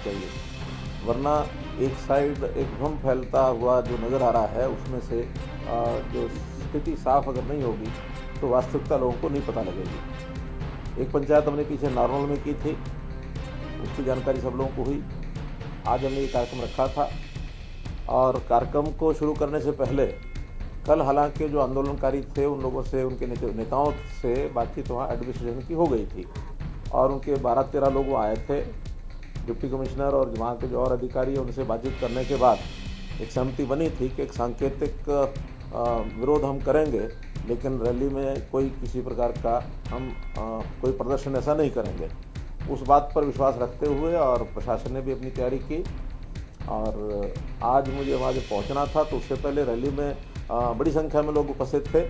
चाहिए, वरना एक साइड एक भ्रम फैलता हुआ जो नज़र आ रहा है, उसमें से जो स्थिति साफ अगर नहीं होगी तो वास्तविकता लोगों को नहीं पता लगेगी। एक पंचायत हमने पीछे नारनौल में की थी, उसकी जानकारी सब लोगों को हुई। आज हमने ये कार्यक्रम रखा था और कार्यक्रम को शुरू करने से पहले कल हालांकि जो आंदोलनकारी थे उन लोगों से, उनके नेताओं से बातचीत वहाँ एडमिनिस्ट्रेशन की हो गई थी और उनके 12-13 लोग वो आए थे। डिप्टी कमिश्नर और वहाँ के जो और अधिकारी, उनसे बातचीत करने के बाद एक सहमति बनी थी कि एक सांकेतिक विरोध हम करेंगे, लेकिन रैली में कोई किसी प्रकार का हम कोई प्रदर्शन ऐसा नहीं करेंगे। उस बात पर विश्वास रखते हुए और प्रशासन ने भी अपनी तैयारी की और आज मुझे वहाँ जब पहुँचना था तो उससे पहले रैली में बड़ी संख्या में लोग उपस्थित थे,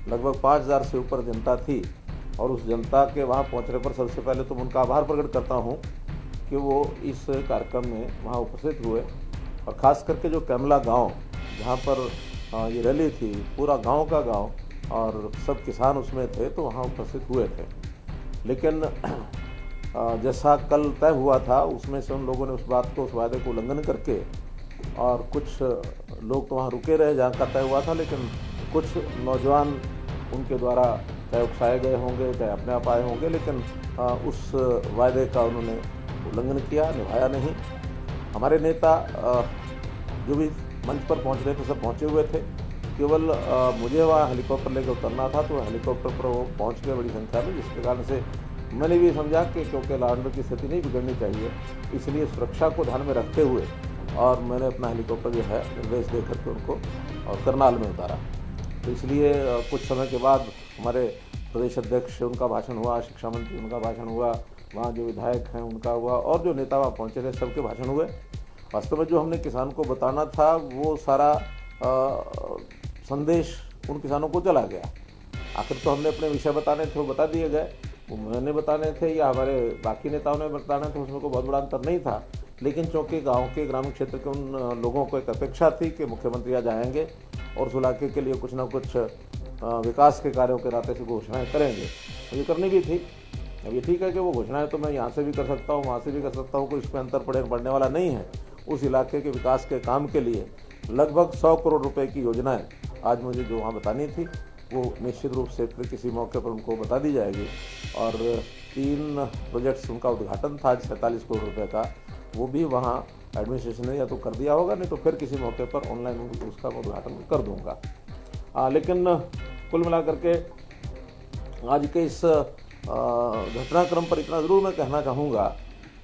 लगभग 5000 से ऊपर जनता थी और उस जनता के वहाँ पहुँचने पर सबसे पहले तो उनका आभार प्रकट करता हूँ कि वो इस कार्यक्रम में वहाँ उपस्थित हुए। और ख़ास करके जो कैमला गांव जहाँ पर ये रैली थी, पूरा गांव का गांव और सब किसान उसमें थे, तो वहाँ उपस्थित हुए थे। लेकिन जैसा कल तय हुआ था उसमें से उन लोगों ने उस बात को, उस वादे को उल्लंघन करके, और कुछ लोग तो वहाँ रुके रहे जहाँ का तय हुआ था, लेकिन कुछ नौजवान उनके द्वारा चाहे उकसाए गए होंगे चाहे अपने आप आए होंगे, लेकिन उस वायदे का उन्होंने उल्लंघन किया, निभाया नहीं। हमारे नेता जो भी मंच पर पहुँच रहे थे सब पहुँचे हुए थे, केवल मुझे वहाँ हेलीकॉप्टर लेकर उतरना था, तो हेलीकॉप्टर पर वो पहुँच गए बड़ी संख्या में, जिसके कारण से मैंने भी समझा कि क्योंकि लॉ एंड ऑर्डर की स्थिति नहीं बिगड़नी चाहिए, इसलिए सुरक्षा को ध्यान में रखते हुए और मैंने अपना हेलीकॉप्टर जो है निर्देश दे करके उनको और करनाल में उतारा। तो इसलिए कुछ समय के बाद हमारे प्रदेश अध्यक्ष उनका भाषण हुआ, शिक्षा मंत्री उनका भाषण हुआ, वहाँ जो विधायक हैं उनका हुआ और जो नेता वहाँ पहुँचे थे सबके भाषण हुए। वास्तव में जो हमने किसान को बताना था वो सारा संदेश उन किसानों को चला गया। आखिर तो हमने अपने विषय बताने थे वो बता दिए गए, वो मैंने बताने थे या हमारे बाकी नेताओं ने बताने थे, उसमें कोई बहुत बड़ा अंतर नहीं था। लेकिन चूँकि गांव के, ग्रामीण क्षेत्र के उन लोगों को एक अपेक्षा थी कि मुख्यमंत्री आज आएंगे और उस इलाके के लिए कुछ ना कुछ विकास के कार्यों के नाते से घोषणाएँ करेंगे, तो ये करनी भी थी। अब ये ठीक है कि वो घोषणाएँ तो मैं यहाँ से भी कर सकता हूँ, वहाँ से भी कर सकता हूँ, कोई इसमें अंतर पड़ने वाला नहीं है। उस इलाके के विकास के काम के लिए लगभग 100 करोड़ रुपए की योजनाएँ आज मुझे जो वहाँ बतानी थी वो निश्चित रूप से फिर किसी मौके पर उनको बता दी जाएगी। और 3 प्रोजेक्ट्स उनका उद्घाटन था 47 करोड़ रुपए का, वो भी वहाँ एडमिनिस्ट्रेशन ने या तो कर दिया होगा, नहीं तो फिर किसी मौके पर ऑनलाइन उसका उद्घाटन कर दूंगा। लेकिन कुल मिलाकर के आज के इस घटनाक्रम पर इतना ज़रूर मैं कहना चाहूँगा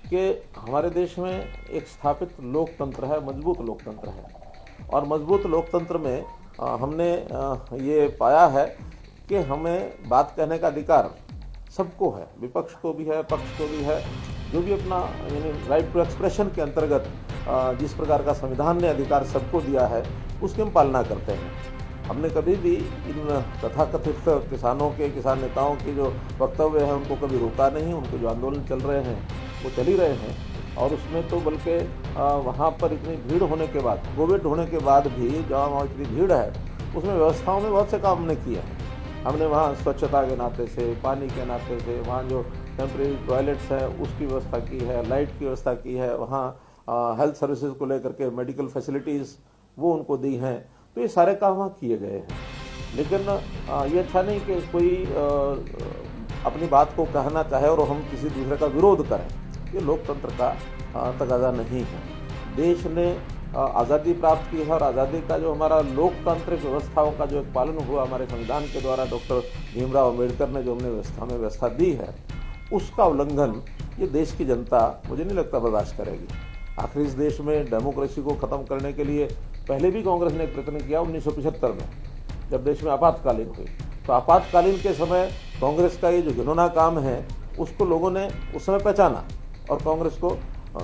कि हमारे देश में एक स्थापित लोकतंत्र है, मजबूत लोकतंत्र है, और मजबूत लोकतंत्र में हमने ये पाया है कि हमें बात कहने का अधिकार सबको है, विपक्ष को भी है, पक्ष को भी है। जो भी अपना यानी राइट टू एक्सप्रेशन के अंतर्गत जिस प्रकार का संविधान ने अधिकार सबको दिया है उसकी हम पालना करते हैं। हमने कभी भी इन तथाकथित किसानों के, किसान नेताओं के जो वक्तव्य हैं उनको कभी रोका नहीं। उनके जो आंदोलन चल रहे हैं वो चल ही रहे हैं, और उसमें तो बल्कि वहाँ पर इतनी भीड़ होने के बाद, कोविड होने के बाद भी जहाँ वहाँ इतनी भीड़ है उसमें व्यवस्थाओं में बहुत से काम हमने किए हैं। हमने वहाँ स्वच्छता के नाते से, पानी के नाते से, वहाँ जो टेम्परेरी टॉयलेट्स हैं उसकी व्यवस्था की है, लाइट की व्यवस्था की है, वहाँ हेल्थ सर्विसेज को लेकर के मेडिकल फैसिलिटीज़ वो उनको दी हैं। तो ये सारे काम वहाँ किए गए हैं। लेकिन ये अच्छा नहीं कि कोई अपनी बात को कहना चाहे और हम किसी दूसरे का विरोध करें, ये लोकतंत्र का तकाजा नहीं है। देश ने आज़ादी प्राप्त की है और आज़ादी का जो हमारा लोकतांत्रिक व्यवस्थाओं का जो एक पालन हुआ हमारे संविधान के द्वारा, डॉक्टर भीमराव अम्बेडकर ने जो हमने व्यवस्था दी है, उसका उल्लंघन ये देश की जनता मुझे नहीं लगता बर्दाश्त करेगी। आखिर इस देश में डेमोक्रेसी को ख़त्म करने के लिए पहले भी कांग्रेस ने एक प्रयत्न किया 1975 में, जब देश में आपातकालीन हुई। तो आपातकालीन के समय कांग्रेस का ये जो घिनौना काम है उसको लोगों ने उस समय पहचाना और कांग्रेस को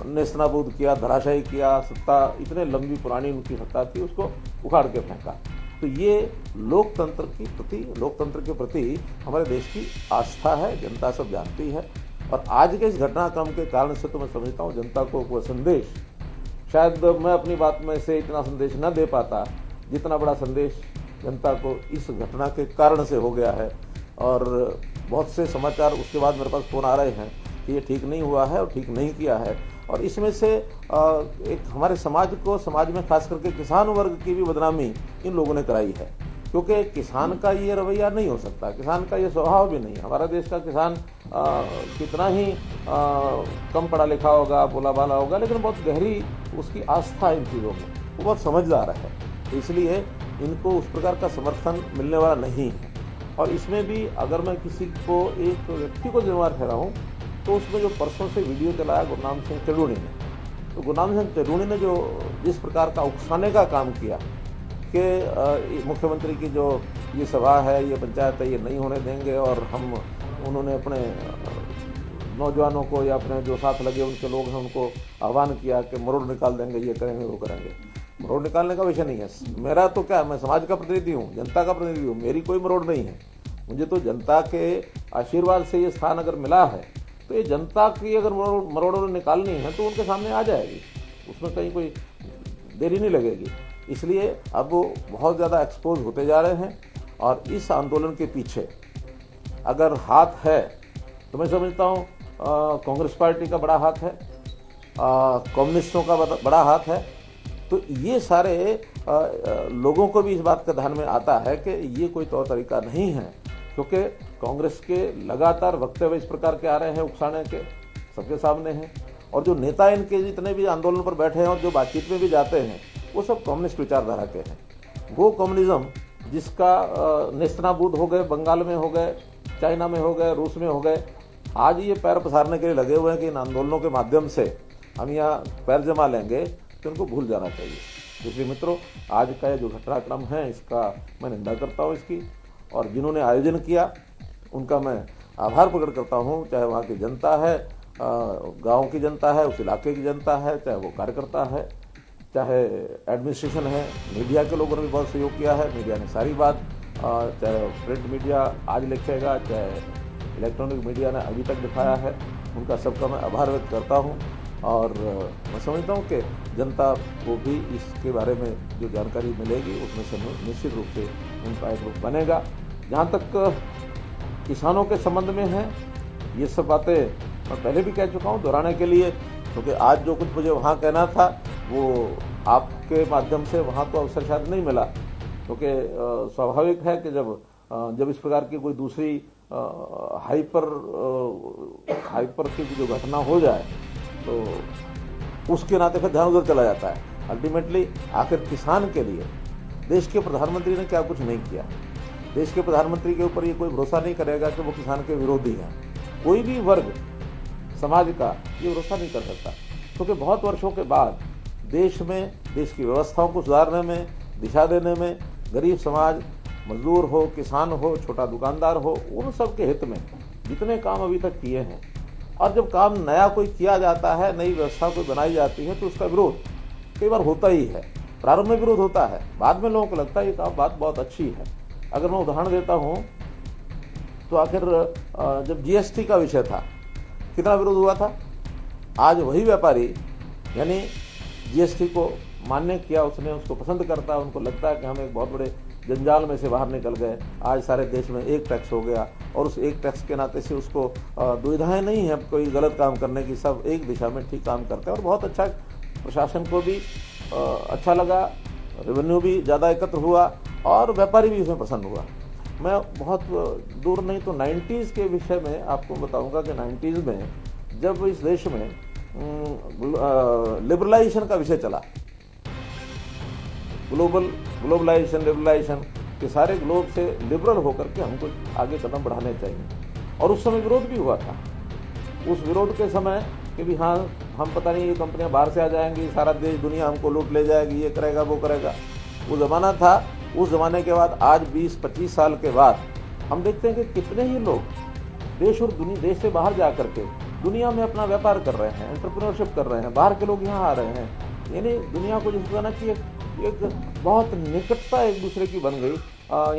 नेस्तनाबूद किया, धराशायी किया। सत्ता इतने लंबी पुरानी उनकी सत्ता थी, उसको उखाड़ के फेंका। तो ये लोकतंत्र के प्रति हमारे देश की आस्था है, जनता सब जानती है। और आज के इस घटनाक्रम के कारण से तो मैं समझता हूँ जनता को वो संदेश, शायद मैं अपनी बात में से इतना संदेश न दे पाता जितना बड़ा संदेश जनता को इस घटना के कारण से हो गया है। और बहुत से समाचार उसके बाद मेरे पास फ़ोन आ रहे हैं कि ये ठीक नहीं हुआ है और ठीक नहीं किया है। और इसमें से एक हमारे समाज में खास करके किसान वर्ग की भी बदनामी इन लोगों ने कराई है, क्योंकि किसान का ये रवैया नहीं हो सकता, किसान का ये स्वभाव भी नहीं है। हमारा देश का किसान कितना ही कम पढ़ा लिखा होगा, भोला भाला होगा, लेकिन बहुत गहरी उसकी आस्था इन चीज़ों में, वो बहुत समझदार है, इसलिए इनको उस प्रकार का समर्थन मिलने वाला नहीं है। और इसमें भी अगर मैं किसी को, एक व्यक्ति को जिम्मेवार ठहराऊं, तो उसमें जो परसों से वीडियो चलाया गुरनाम सिंह चढ़ूणी ने, तो गुरनाम सिंह चढ़ूणी ने जो जिस प्रकार का उकसाने का काम किया कि मुख्यमंत्री की जो ये सभा है, ये पंचायत है, ये नहीं होने देंगे, और उन्होंने अपने नौजवानों को या अपने जो साथ लगे उनके लोग हैं उनको आह्वान किया कि मरोड़ निकाल देंगे, ये करेंगे, वो करेंगे। मरोड़ निकालने का विषय नहीं है मेरा, तो क्या, मैं समाज का प्रतिनिधि हूँ, जनता का प्रतिनिधि हूँ, मेरी कोई मरोड़ नहीं है। मुझे तो जनता के आशीर्वाद से ये स्थान अगर मिला है, तो ये जनता की अगर मरोड़ निकालनी है तो उनके सामने आ जाएगी, उसमें कहीं कोई देरी नहीं लगेगी। इसलिए अब वो बहुत ज़्यादा एक्सपोज होते जा रहे हैं, और इस आंदोलन के पीछे अगर हाथ है तो मैं समझता हूँ कांग्रेस पार्टी का बड़ा हाथ है, कम्युनिस्टों का बड़ा हाथ है। तो ये सारे लोगों को भी इस बात का ध्यान में आता है कि ये कोई तौर तरीका नहीं है, क्योंकि कांग्रेस के लगातार वक्तव्य इस प्रकार के आ रहे हैं, उकसाने के, सबके सामने हैं, और जो नेता इनके जितने भी आंदोलन पर बैठे हैं और जो बातचीत में भी जाते हैं, वो सब कम्युनिस्ट विचारधारा के हैं। वो कम्युनिज्म जिसका नेस्तनाबूद हो गए, बंगाल में हो गए, चाइना में हो गए, रूस में हो गए, आज ये पैर पसारने के लिए लगे हुए हैं कि इन आंदोलनों के माध्यम से हम यहाँ पैर जमा लेंगे, तो उनको भूल जाना चाहिए। इसलिए मित्रों, आज का ये जो घटनाक्रम है, इसका मैं निंदा करता हूँ इसकी, और जिन्होंने आयोजन किया उनका मैं आभार प्रकट करता हूँ, चाहे वहाँ की जनता है, गांव की जनता है, उस इलाके की जनता है, चाहे वो कार्यकर्ता है, चाहे एडमिनिस्ट्रेशन है, मीडिया के लोगों ने भी बहुत सहयोग किया है, मीडिया ने सारी बात, चाहे प्रिंट मीडिया आज लिखेगा, चाहे इलेक्ट्रॉनिक मीडिया ने अभी तक दिखाया है, उनका सबका मैं आभार व्यक्त करता हूँ। और मैं समझता हूँ कि जनता को भी इसके बारे में जो जानकारी मिलेगी उसमें से निश्चित रूप से उनका एक रूप बनेगा। जहाँ तक किसानों के संबंध में है, ये सब बातें मैं पहले भी कह चुका हूँ, दोहराने के लिए, क्योंकि आज जो कुछ मुझे वहाँ कहना था वो आपके माध्यम से वहाँ तो अवसर शायद नहीं मिला, क्योंकि स्वाभाविक है कि जब इस प्रकार की कोई दूसरी हाइपर की जो घटना हो जाए तो उसके नाते फिर ध्यान उधर चला जाता है। अल्टीमेटली आखिर किसान के लिए देश के प्रधानमंत्री ने क्या कुछ नहीं किया। देश के प्रधानमंत्री के ऊपर ये कोई भरोसा नहीं करेगा कि वो किसान के विरोधी हैं। कोई भी वर्ग समाज का ये भरोसा नहीं कर सकता, क्योंकि बहुत वर्षों के बाद देश में देश की व्यवस्थाओं को सुधारने में, दिशा देने में, गरीब समाज, मजदूर हो, किसान हो, छोटा दुकानदार हो, उन सब के हित में जितने काम अभी तक किए हैं, और जब काम नया कोई किया जाता है, नई व्यवस्था कोई बनाई जाती है, तो उसका विरोध कई बार होता ही है। प्रारंभ में विरोध होता है, बाद में लोगों को लगता है ये काम बात बहुत अच्छी है। अगर मैं उदाहरण देता हूँ तो आखिर जब जीएसटी का विषय था, कितना विरोध हुआ था। आज वही व्यापारी यानी जीएसटी को मान्य किया, उसने उसको पसंद करता है, उनको लगता है कि हम एक बहुत बड़े जंजाल में से बाहर निकल गए। आज सारे देश में एक टैक्स हो गया, और उस एक टैक्स के नाते से उसको दुविधाएं नहीं है कोई गलत काम करने की, सब एक दिशा में ठीक काम करते हैं। और बहुत अच्छा, प्रशासन को भी अच्छा लगा, रेवेन्यू भी ज़्यादा एकत्र हुआ, और व्यापारी भी उसमें प्रसन्न हुआ। मैं बहुत दूर नहीं तो 90s के विषय में आपको बताऊंगा कि 90s में जब इस देश में लिबरलाइजेशन का विषय चला, ग्लोबलाइजेशन के सारे ग्लोब से लिबरल होकर के हमको आगे कदम बढ़ाने चाहिए। और उस समय विरोध भी हुआ था। उस विरोध के समय कि भी हाँ, हम पता नहीं ये कंपनियां बाहर से आ जाएंगी, सारा देश दुनिया हमको लूट ले जाएगी, ये करेगा वो करेगा, वो ज़माना था। उस ज़माने के बाद आज 20-25 साल के बाद हम देखते हैं कि कितने ही लोग देश और देश से बाहर जा करके दुनिया में अपना व्यापार कर रहे हैं, एंटरप्रेन्योरशिप कर रहे हैं, बाहर के लोग यहाँ आ रहे हैं। यानी दुनिया को जिसको कहना चाहिए एक बहुत निकटता एक दूसरे की बन गई,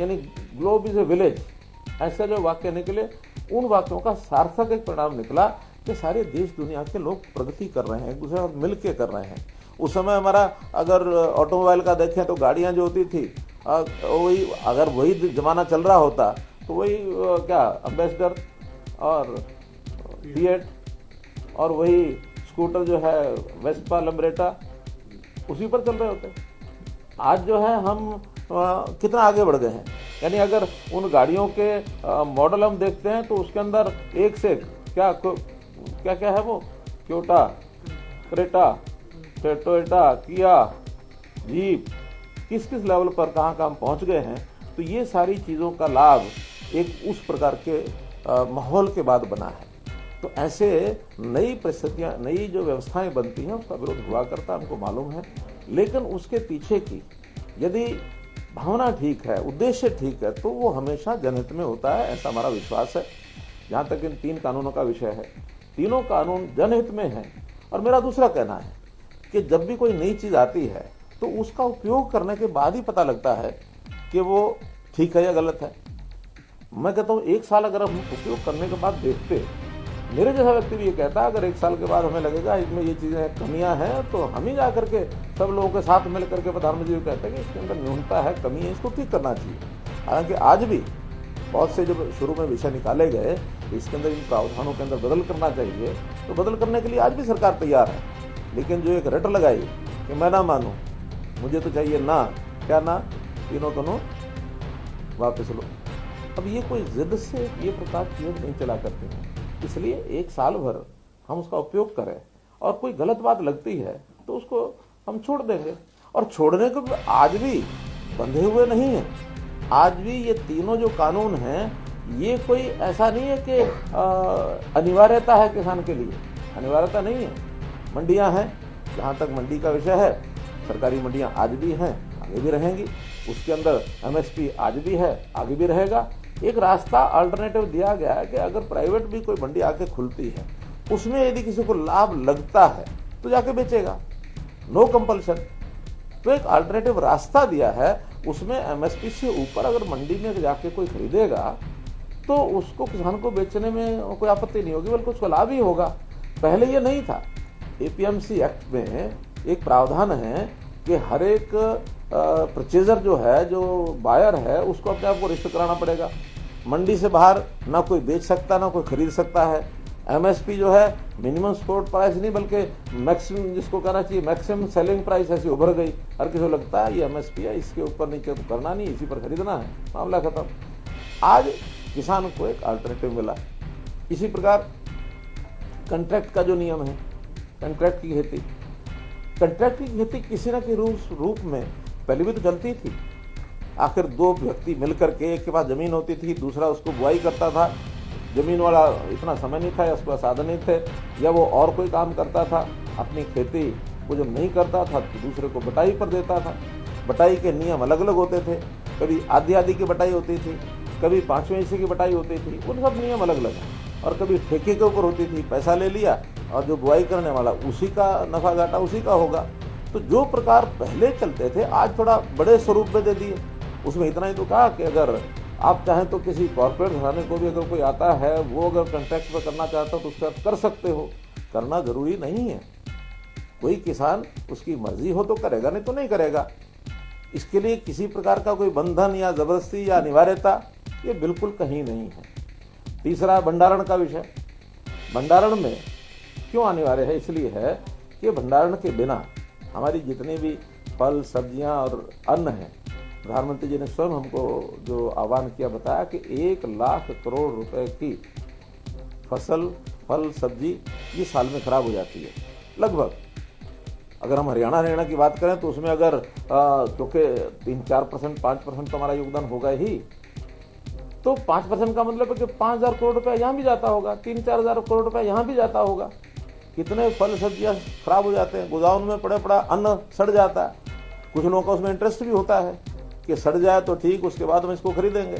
यानी ग्लोब इज ए विलेज, ऐसे जो वाक्य निकले, उन वाक्यों का सार्थक एक परिणाम निकला कि सारे देश दुनिया के लोग प्रगति कर रहे हैं, एक दूसरे साथ मिल के कर रहे हैं। उस समय हमारा अगर ऑटोमोबाइल का देखें तो गाड़ियाँ जो होती थी वही, अगर वही ज़माना चल रहा होता तो वही क्या एम्बेसडर और फिएट और वही स्कूटर जो है वेस्पा लम्ब्रेटा उसी पर चल रहे होते हैं। आज जो है हम कितना आगे बढ़ गए हैं। यानी अगर उन गाड़ियों के मॉडल हम देखते हैं तो उसके अंदर एक से क्या क्या क्या है वो, क्योटा, क्रेटा, टोयोटा, किया, जीप, किस किस लेवल पर कहाँ कहाँ पहुँच गए हैं। तो ये सारी चीज़ों का लाभ एक उस प्रकार के माहौल के बाद बना है। तो ऐसे नई परिस्थितियाँ, नई जो व्यवस्थाएं बनती हैं उसका विरोध हुआ करता, हमको मालूम है। लेकिन उसके पीछे की यदि भावना ठीक है, उद्देश्य ठीक है, तो वो हमेशा जनहित में होता है, ऐसा हमारा विश्वास है। जहाँ तक इन 3 कानूनों का विषय है, तीनों कानून जनहित में हैं। और मेरा दूसरा कहना है कि जब भी कोई नई चीज़ आती है तो उसका उपयोग करने के बाद ही पता लगता है कि वो ठीक है या गलत है। मैं कहता हूँ 1 साल अगर हम उपयोग करने के बाद देखते, मेरे जैसा व्यक्ति भी ये कहता है अगर 1 साल के बाद हमें लगेगा इसमें ये चीज़ें कमियां हैं तो हम ही जा करके सब लोगों के साथ मिल करके प्रधानमंत्री जी कहते हैं कि इसके अंदर न्यूनता है, कमी है, इसको ठीक करना चाहिए। हालांकि आज भी बहुत से जब शुरू में विषय निकाले गए इसके अंदर इन प्रावधानों के अंदर बदल करना चाहिए, तो बदल करने के लिए आज भी सरकार तैयार है। लेकिन जो एक रट लगाई कि मैं ना मानूं, मुझे तो चाहिए ना, क्या ना, तीनों वापस लो। अब ये कोई जिद से ये प्रकार की चीजें नहीं चला करते हैं। इसलिए 1 साल भर हम उसका उपयोग करें और कोई गलत बात लगती है तो उसको हम छोड़ देंगे। और छोड़ने को आज भी बंधे हुए नहीं हैं। आज भी ये तीनों जो कानून हैं ये कोई ऐसा नहीं है कि अनिवार्यता है किसान के लिए, अनिवार्यता नहीं है। मंडियां हैं, जहाँ तक मंडी का विषय है, सरकारी मंडियां आज भी हैं, आगे भी रहेंगी। उसके अंदर MSP आज भी है, आगे भी रहेगा। एक रास्ता अल्टरनेटिव दिया गया है कि अगर प्राइवेट भी कोई मंडी आके खुलती है, उसमें यदि किसी को लाभ लगता है तो जाके बेचेगा, नो कंपल्शन। तो एक अल्टरनेटिव रास्ता दिया है, उसमें MSP से ऊपर अगर मंडी में जाके कोई खरीदेगा तो उसको किसान को बेचने में कोई आपत्ति नहीं होगी, बल्कि उसको लाभ ही होगा। पहले ये नहीं था। APMC एक्ट में एक प्रावधान है कि हर एक परचेजर जो है, जो बायर है, उसको अपने आप को रजिस्टर कराना पड़ेगा। मंडी से बाहर ना कोई बेच सकता, ना कोई खरीद सकता है। MSP जो है मिनिमम सपोर्ट प्राइस नहीं बल्कि मैक्सिमम, जिसको कहना चाहिए मैक्सिमम सेलिंग प्राइस, ऐसी उभर गई। हर किसी को लगता है ये MSP है, इसके ऊपर नीचे तो करना नहीं, इसी पर खरीदना है, मामला खत्म। आज किसान को एक अल्टरनेटिव मिला। इसी प्रकार कंट्रैक्ट का जो नियम है, कंट्रैक्ट की खेती किसी न किसी रूप में पहले भी तो चलती थी। आखिर 2 व्यक्ति मिलकर के, एक के पास जमीन होती थी, दूसरा उसको बुआई करता था। जमीन वाला इतना समय नहीं था या उसके पास साधन नहीं थे, या वो और कोई काम करता था। अपनी खेती वो जब नहीं करता था तो दूसरे को बटाई पर देता था। बटाई के नियम अलग अलग होते थे, कभी आधी की बटाई होती थी, कभी 5वें हिस्से की बटाई होती थी, उन सब नियम अलग अलग हैं। और कभी ठेके के ऊपर होती थी, पैसा ले लिया और जो बुआई करने वाला उसी का नफा घाटा उसी का होगा। तो जो प्रकार पहले चलते थे आज थोड़ा बड़े स्वरूप में दे दिए। उसमें इतना ही तो कहा कि अगर आप चाहें तो किसी कॉर्पोरेट घराने को भी अगर कोई आता है, वो अगर कॉन्ट्रैक्ट पर करना चाहता हो तो उसका कर सकते हो, करना जरूरी नहीं है। कोई किसान उसकी मर्जी हो तो करेगा, नहीं तो नहीं करेगा। इसके लिए किसी प्रकार का कोई बंधन या जबरदस्ती या अनिवार्यता ये बिल्कुल कहीं नहीं है। तीसरा, भंडारण का विषय। भंडारण में क्यों अनिवार्य है? इसलिए है कि भंडारण के बिना हमारी जितनी भी फल, सब्जियां और अन्न है, प्रधानमंत्री जी ने स्वयं हमको जो आह्वान किया, बताया कि 1 लाख करोड़ रुपए की फसल, फल, सब्जी ये साल में खराब हो जाती है लगभग। अगर हम हरियाणा की बात करें तो उसमें अगर क्योंकि 3-4%, 5% तो हमारा योगदान होगा ही, तो 5% का मतलब है कि 5,000 करोड़ रुपया यहाँ भी जाता होगा, 3-4,000 करोड़ रुपया यहाँ भी जाता होगा। कितने फल सब्जियां खराब हो जाते हैं, गोदाम में पड़ा अन्न सड़ जाता है। कुछ लोगों का उसमें इंटरेस्ट भी होता है कि सड़ जाए तो ठीक, उसके बाद हम इसको खरीदेंगे।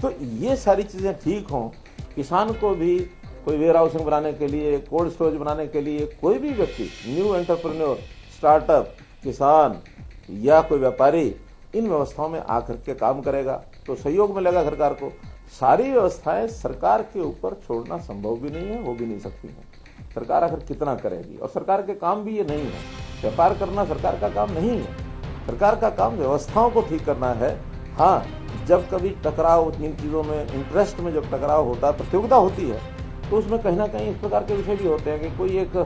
तो ये सारी चीज़ें ठीक हों, किसान को भी कोई वेयर हाउसिंग बनाने के लिए, कोल्ड स्टोरेज बनाने के लिए, कोई भी व्यक्ति, न्यू एंटरप्रेन्योर, स्टार्टअप, किसान या कोई व्यापारी इन व्यवस्थाओं में आकर के काम करेगा तो सहयोग मिलेगा सरकार को। सारी व्यवस्थाएं सरकार के ऊपर छोड़ना संभव भी नहीं है, हो भी नहीं सकती है। सरकार आखिर कितना करेगी? और सरकार के काम भी ये नहीं है, व्यापार करना सरकार का काम नहीं है। सरकार का काम व्यवस्थाओं को ठीक करना है। हाँ, जब कभी टकराव इन चीज़ों में, इंटरेस्ट में जब टकराव होता है, प्रतियोगिता होती है, तो उसमें कहीं ना कहीं इस प्रकार के विषय भी होते हैं कि कोई एक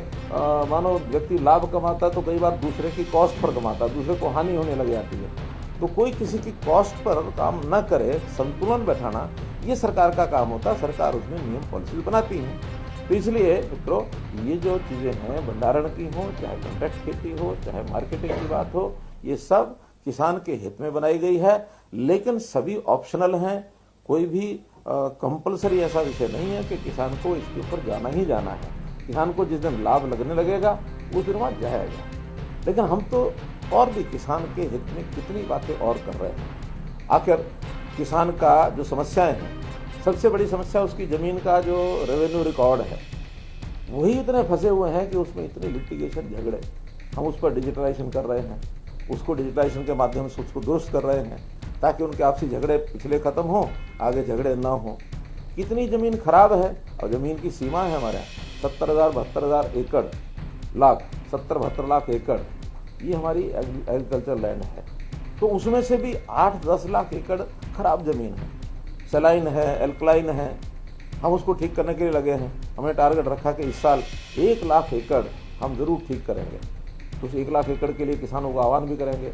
मानो व्यक्ति लाभ कमाता है तो कई बार दूसरे की कॉस्ट पर कमाता है, दूसरे को हानि होने लग जाती है। तो कोई किसी की कॉस्ट पर काम न करे, संतुलन बैठाना ये सरकार का काम होता है। सरकार उसमें नियम पॉलिसी बनाती है। तो इसलिए मित्रों, ये जो चीज़ें हैं, भंडारण की हो, चाहे कॉन्ट्रैक्ट खेती हो, चाहे मार्केटिंग की बात हो, ये सब किसान के हित में बनाई गई है। लेकिन सभी ऑप्शनल हैं, कोई भी कंपलसरी ऐसा विषय नहीं है कि किसान को इसके ऊपर जाना ही जाना है। किसान को जिस दिन लाभ लगने लगेगा उस दिन वहाँ जाएगा। लेकिन हम तो और भी किसान के हित में कितनी बातें और कर रहे हैं। आखिर किसान का जो समस्याएं हैं, सबसे बड़ी समस्या उसकी ज़मीन का जो रेवेन्यू रिकॉर्ड है, वही इतने फंसे हुए हैं कि उसमें इतने लिटिगेशन, झगड़े। हम उस पर डिजिटलाइजेशन कर रहे हैं, उसको डिजिटलाइजेशन के माध्यम से उसको दुरुस्त कर रहे हैं ताकि उनके आपसी झगड़े पिछले खत्म हो, आगे झगड़े ना हो। कितनी ज़मीन खराब है, और ज़मीन की सीमा है हमारे यहाँ 70,000-72,000 एकड़, 70-72 लाख एकड़, ये हमारी एग्रीकल्चर लैंड है। तो उसमें से भी 8-10 लाख एकड़ खराब ज़मीन है, सलाइन है, एल्कलाइन है। हम उसको ठीक करने के लिए लगे हैं। हमने टारगेट रखा कि इस साल 1 लाख एकड़ हम ज़रूर ठीक करेंगे। तो उस 1 लाख एकड़ के लिए किसानों को आह्वान भी करेंगे।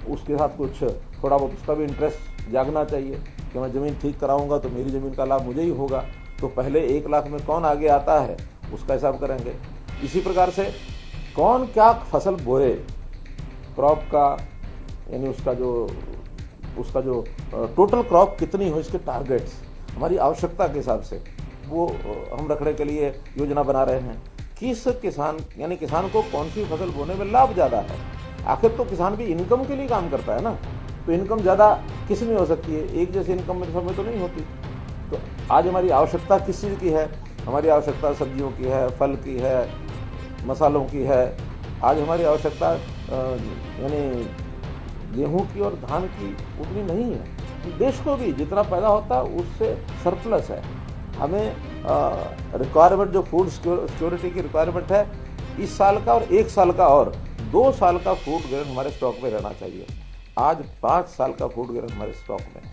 उसके साथ कुछ थोड़ा बहुत उसका भी इंटरेस्ट जागना चाहिए कि मैं ज़मीन ठीक कराऊंगा तो मेरी ज़मीन का लाभ मुझे ही होगा। तो पहले 1 लाख में कौन आगे आता है उसका हिसाब करेंगे। इसी प्रकार से कौन क्या फसल बोए, क्रॉप का यानी उसका जो टोटल क्रॉप कितनी हो, इसके टारगेट्स हमारी आवश्यकता के हिसाब से वो हम रखने के लिए योजना बना रहे हैं। किस किसान यानी किसान को कौन सी फसल बोने में लाभ ज़्यादा है। आखिर तो किसान भी इनकम के लिए काम करता है ना, तो इनकम ज़्यादा किस में हो सकती है, एक जैसे इनकम में सब में तो नहीं होती। तो आज हमारी आवश्यकता किस चीज़ की है, हमारी आवश्यकता सब्जियों की है, फल की है, मसालों की है। आज हमारी आवश्यकता यानी गेहूं की और धान की उतनी नहीं है। देश को भी जितना पैदा होता है उससे सरप्लस है। हमें रिक्वायरमेंट जो फूड सिक्योरिटी की रिक्वायरमेंट है इस साल का और 1 साल का और 2 साल का फूड ग्रेन हमारे स्टॉक में रहना चाहिए। आज 5 साल का फूड ग्रेन हमारे स्टॉक में है,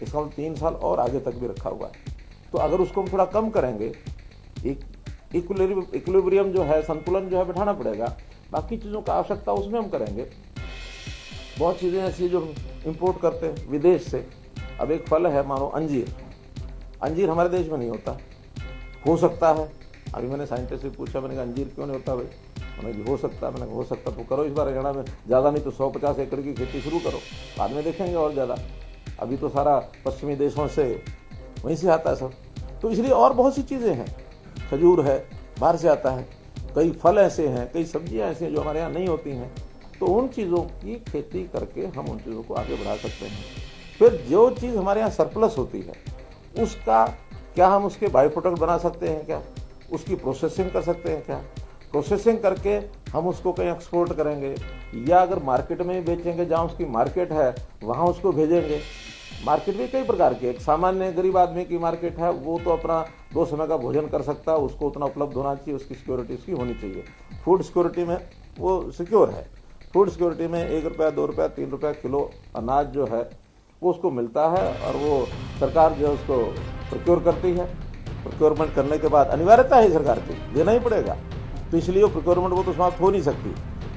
इसका मतलब 3 साल और आगे तक भी रखा हुआ है। तो अगर उसको हम थोड़ा कम करेंगे, एक इक्विलिब्रियम जो है, संतुलन जो है बैठाना पड़ेगा। बाकी चीज़ों का आवश्यकता उसमें हम करेंगे। बहुत चीज़ें ऐसी जो इंपोर्ट करते हैं विदेश से। अब एक फल है मानो अंजीर हमारे देश में नहीं होता, हो सकता है। अभी मैंने साइंटिस्ट से पूछा, मैंने कहा अंजीर क्यों नहीं होता भाई, मैंने हो सकता है। मैंने कहा हो सकता तो करो इस बार हरियाणा में, ज़्यादा नहीं तो 150 एकड़ की खेती शुरू करो, बाद में देखेंगे और ज़्यादा। अभी तो सारा पश्चिमी देशों से वहीं से आता है सब। तो इसलिए और बहुत सी चीज़ें हैं, खजूर है बाहर से आता है, कई फल ऐसे हैं, कई सब्जियां ऐसी हैं जो हमारे यहाँ नहीं होती हैं। तो उन चीज़ों की खेती करके हम उन चीज़ों को आगे बढ़ा सकते हैं। फिर जो चीज़ हमारे यहाँ सरप्लस होती है उसका क्या हम उसके बाई प्रोडक्ट बना सकते हैं, क्या उसकी प्रोसेसिंग कर सकते हैं, क्या प्रोसेसिंग करके हम उसको कहीं एक्सपोर्ट करेंगे, या अगर मार्केट में ही बेचेंगे, जहाँ उसकी मार्केट है वहाँ उसको भेजेंगे। मार्केट भी कई प्रकार की, एक सामान्य गरीब आदमी की मार्केट है, वो तो अपना 2 समय का भोजन कर सकता है, उसको उतना उपलब्ध होना चाहिए, उसकी सिक्योरिटी उसकी होनी चाहिए। फूड सिक्योरिटी में वो सिक्योर है। फूड सिक्योरिटी में 1 रुपया, 2 रुपया, 3 रुपया किलो अनाज जो है वो उसको मिलता है, और वो सरकार जो है उसको प्रोक्योर करती है। प्रोक्योरमेंट करने के बाद अनिवार्यता है सरकार की, देना ही पड़ेगा। तो इसलिए प्रोक्योरमेंट वो तो समाप्त हो नहीं सकती।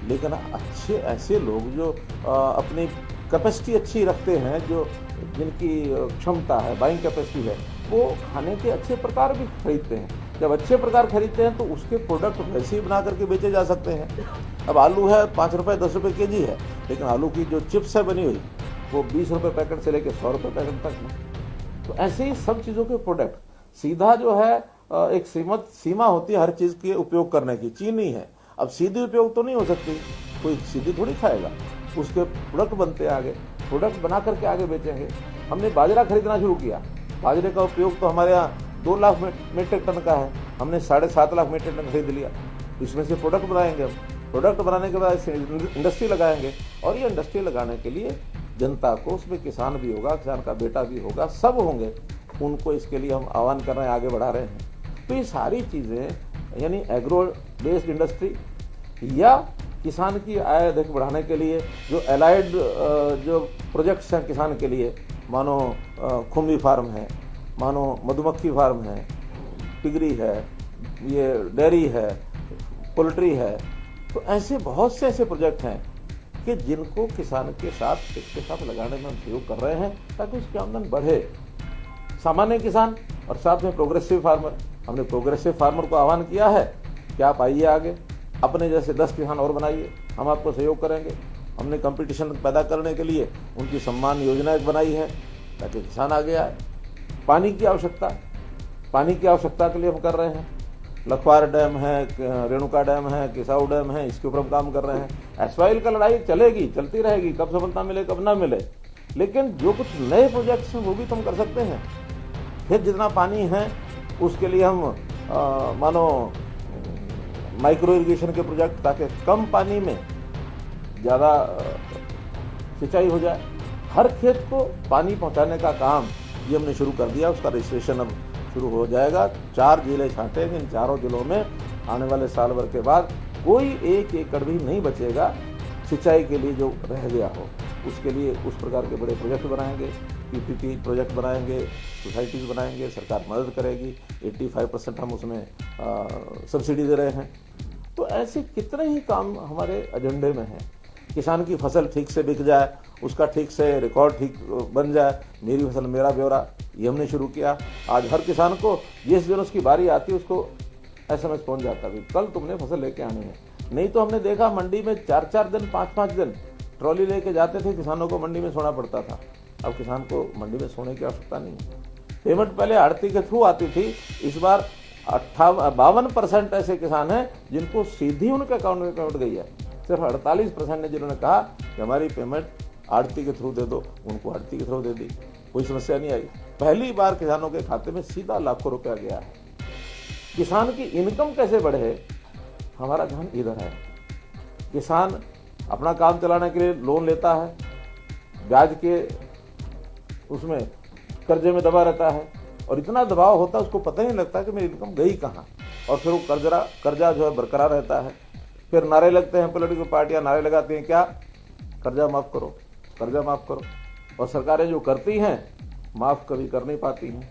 लेकिन अच्छे ऐसे लोग जो अपनी कैपेसिटी अच्छी रखते हैं, जो जिनकी क्षमता है, बाइंग कैपेसिटी है, वो खाने के अच्छे प्रकार भी खरीदते हैं। जब अच्छे प्रकार खरीदते हैं तो उसके प्रोडक्ट वैसे ही बना करके बेचे जा सकते हैं। अब आलू है 5 रुपये 10 रुपये केजी है, लेकिन आलू की जो चिप्स है बनी हुई वो 20 रुपये पैकेट से लेकर 100 रुपये पैकेट तक में। तो ऐसे ही सब चीज़ों के प्रोडक्ट सीधा जो है एक सीमा होती है हर चीज़ के उपयोग करने की, चीनी है। अब सीधी उपयोग तो नहीं हो सकती, कोई सीधी थोड़ी खाएगा, उसके प्रोडक्ट बनते आगे, प्रोडक्ट बना करके आगे बेचेंगे। हमने बाजरा खरीदना शुरू किया, बाजरे का उपयोग तो हमारे यहाँ 2 लाख मीट्रिक टन का है, हमने 7.5 लाख मीट्रिक टन खरीद लिया। इसमें से प्रोडक्ट बनाएंगे हम, प्रोडक्ट बनाने के बाद इंडस्ट्री लगाएंगे, और ये इंडस्ट्री लगाने के लिए जनता को, उसमें किसान भी होगा, किसान का बेटा भी होगा, सब होंगे, उनको इसके लिए हम आह्वान कर रहे हैं, आगे बढ़ा रहे हैं। तो ये सारी चीज़ें यानी एग्रो बेस्ड इंडस्ट्री या किसान की आय अधिक बढ़ाने के लिए जो एलाइड जो प्रोजेक्ट्स हैं किसान के लिए, मानो खुम्बी फार्म है, मानो मधुमक्खी फार्म है, पिगरी है, ये डेयरी है, पोल्ट्री है। तो ऐसे बहुत से ऐसे प्रोजेक्ट हैं कि जिनको किसान के साथ लगाने में हम सहयोग कर रहे हैं ताकि उसकी आमदन बढ़े। सामान्य किसान और साथ में प्रोग्रेसिव फार्मर, हमने प्रोग्रेसिव फार्मर को आह्वान किया है कि आप आइए आगे, अपने जैसे 10 किसान और बनाइए, हम आपको सहयोग करेंगे। हमने कंपटीशन पैदा करने के लिए उनकी सम्मान योजना एक बनाई है ताकि किसान आगे आए। पानी की आवश्यकता के लिए हम कर रहे हैं। लखवार डैम है, रेणुका डैम है, किसाऊ डैम है, इसके ऊपर हम काम कर रहे हैं। एसवाइल का लड़ाई चलेगी, चलती रहेगी, कब सफलता मिले कब ना मिले, लेकिन जो कुछ नए प्रोजेक्ट्स हैं वो भी तो हम कर सकते हैं। फिर जितना पानी है उसके लिए हम मानो माइक्रो इरिगेशन के प्रोजेक्ट, ताकि कम पानी में ज़्यादा सिंचाई हो जाए। हर खेत को पानी पहुंचाने का काम ये हमने शुरू कर दिया, उसका रजिस्ट्रेशन अब शुरू हो जाएगा। 4 जिले छांटेंगे, इन चारों जिलों में आने वाले साल भर के बाद कोई 1 एकड़ भी नहीं बचेगा सिंचाई के लिए जो रह गया हो। उसके लिए उस प्रकार के बड़े प्रोजेक्ट बनाएंगे, पीपीपी प्रोजेक्ट बनाएंगे, सोसाइटीज बनाएंगे, सरकार मदद करेगी। 85% हम उसमें सब्सिडी दे रहे हैं। तो ऐसे कितने ही काम हमारे एजेंडे में हैं। किसान की फसल ठीक से बिक जाए, उसका ठीक से रिकॉर्ड ठीक बन जाए, मेरी फसल मेरा ब्यौरा, ये हमने शुरू किया। आज हर किसान को जिस दिन उसकी बारी आती है उसको SMS पहुंच जाता है, कल तुमने फसल लेके आनी है। नहीं तो हमने देखा मंडी में 4-4 दिन 5-5 दिन ट्रॉली लेके जाते थे, किसानों को मंडी में सोना पड़ता था। अब किसान को मंडी में सोने की आवश्यकता नहीं है। पेमेंट पहले आड़ती के थ्रू आती थी, इस बार 52% ऐसे किसान हैं जिनको सीधी उनके अकाउंट में पेमेंट गई है। सिर्फ 48% ने जिन्होंने कहा कि हमारी पेमेंट आड़ती के थ्रू दे दो, उनको आड़ती के थ्रू दे दी, कोई समस्या नहीं आई। पहली बार किसानों के खाते में सीधा लाखों रुपया गया है। किसान की इनकम कैसे बढ़े, हमारा ध्यान इधर है। किसान अपना काम चलाने के लिए लोन लेता है, ब्याज के उसमें कर्जे में दबा रहता है, और इतना दबाव होता है उसको पता ही नहीं लगता कि मेरी इनकम गई कहाँ। और फिर वो कर्जा जो है बरकरार रहता है। फिर नारे लगते हैं, पॉलिटिकल पार्टियां नारे लगाती हैं, क्या कर्जा माफ करो, कर्जा माफ करो, और सरकारें जो करती हैं माफ कभी कर नहीं पाती हैं।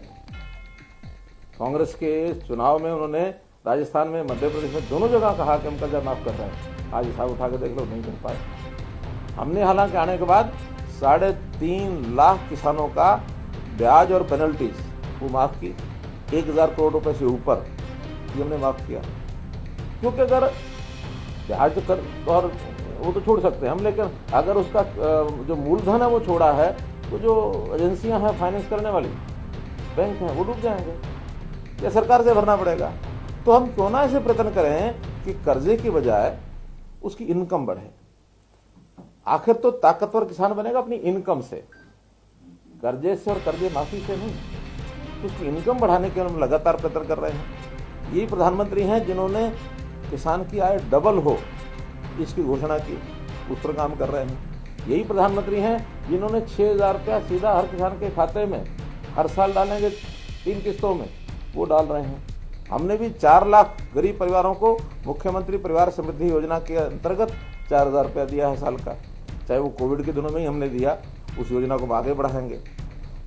कांग्रेस के चुनाव में उन्होंने राजस्थान में, मध्य प्रदेश में, दोनों जगह कहा कि हम कर्जा माफ कर रहे हैं। आज हिसाब उठा के देख लो, नहीं कर पाए। हमने हालांकि आने के बाद 3.5 लाख किसानों का ब्याज और पेनल्टीज वो माफ की, 1000 करोड़ रुपए से ऊपर ये हमने माफ किया। क्योंकि अगर ब्याज कर और वो तो छोड़ सकते हैं हम, लेकिन अगर उसका जो मूलधन है वो छोड़ा है तो जो एजेंसियां हैं फाइनेंस करने वाली, बैंक हैं, वो डूब जाएंगे या सरकार से भरना पड़ेगा। तो हम क्यों ना ऐसे प्रयत्न करें कि कर्जे की बजाय उसकी इनकम बढ़े। आखिर तो ताकतवर किसान बनेगा अपनी इनकम से, कर्जे से और कर्जे माफी से नहीं। उसकी इनकम बढ़ाने के लिए हम लगातार प्रयत्न कर रहे हैं। यही प्रधानमंत्री हैं जिन्होंने किसान की आय डबल हो इसकी घोषणा की, उस पर काम कर रहे हैं। यही प्रधानमंत्री हैं जिन्होंने 6000 रुपया सीधा हर किसान के खाते में हर साल डालेंगे 3 किस्तों में, वो डाल रहे हैं। हमने भी 4 लाख गरीब परिवारों को मुख्यमंत्री परिवार समृद्धि योजना के अंतर्गत 4000 रुपया दिया है साल का, चाहे वो कोविड के दिनों में ही हमने दिया। उस योजना को हम आगे बढ़ाएंगे।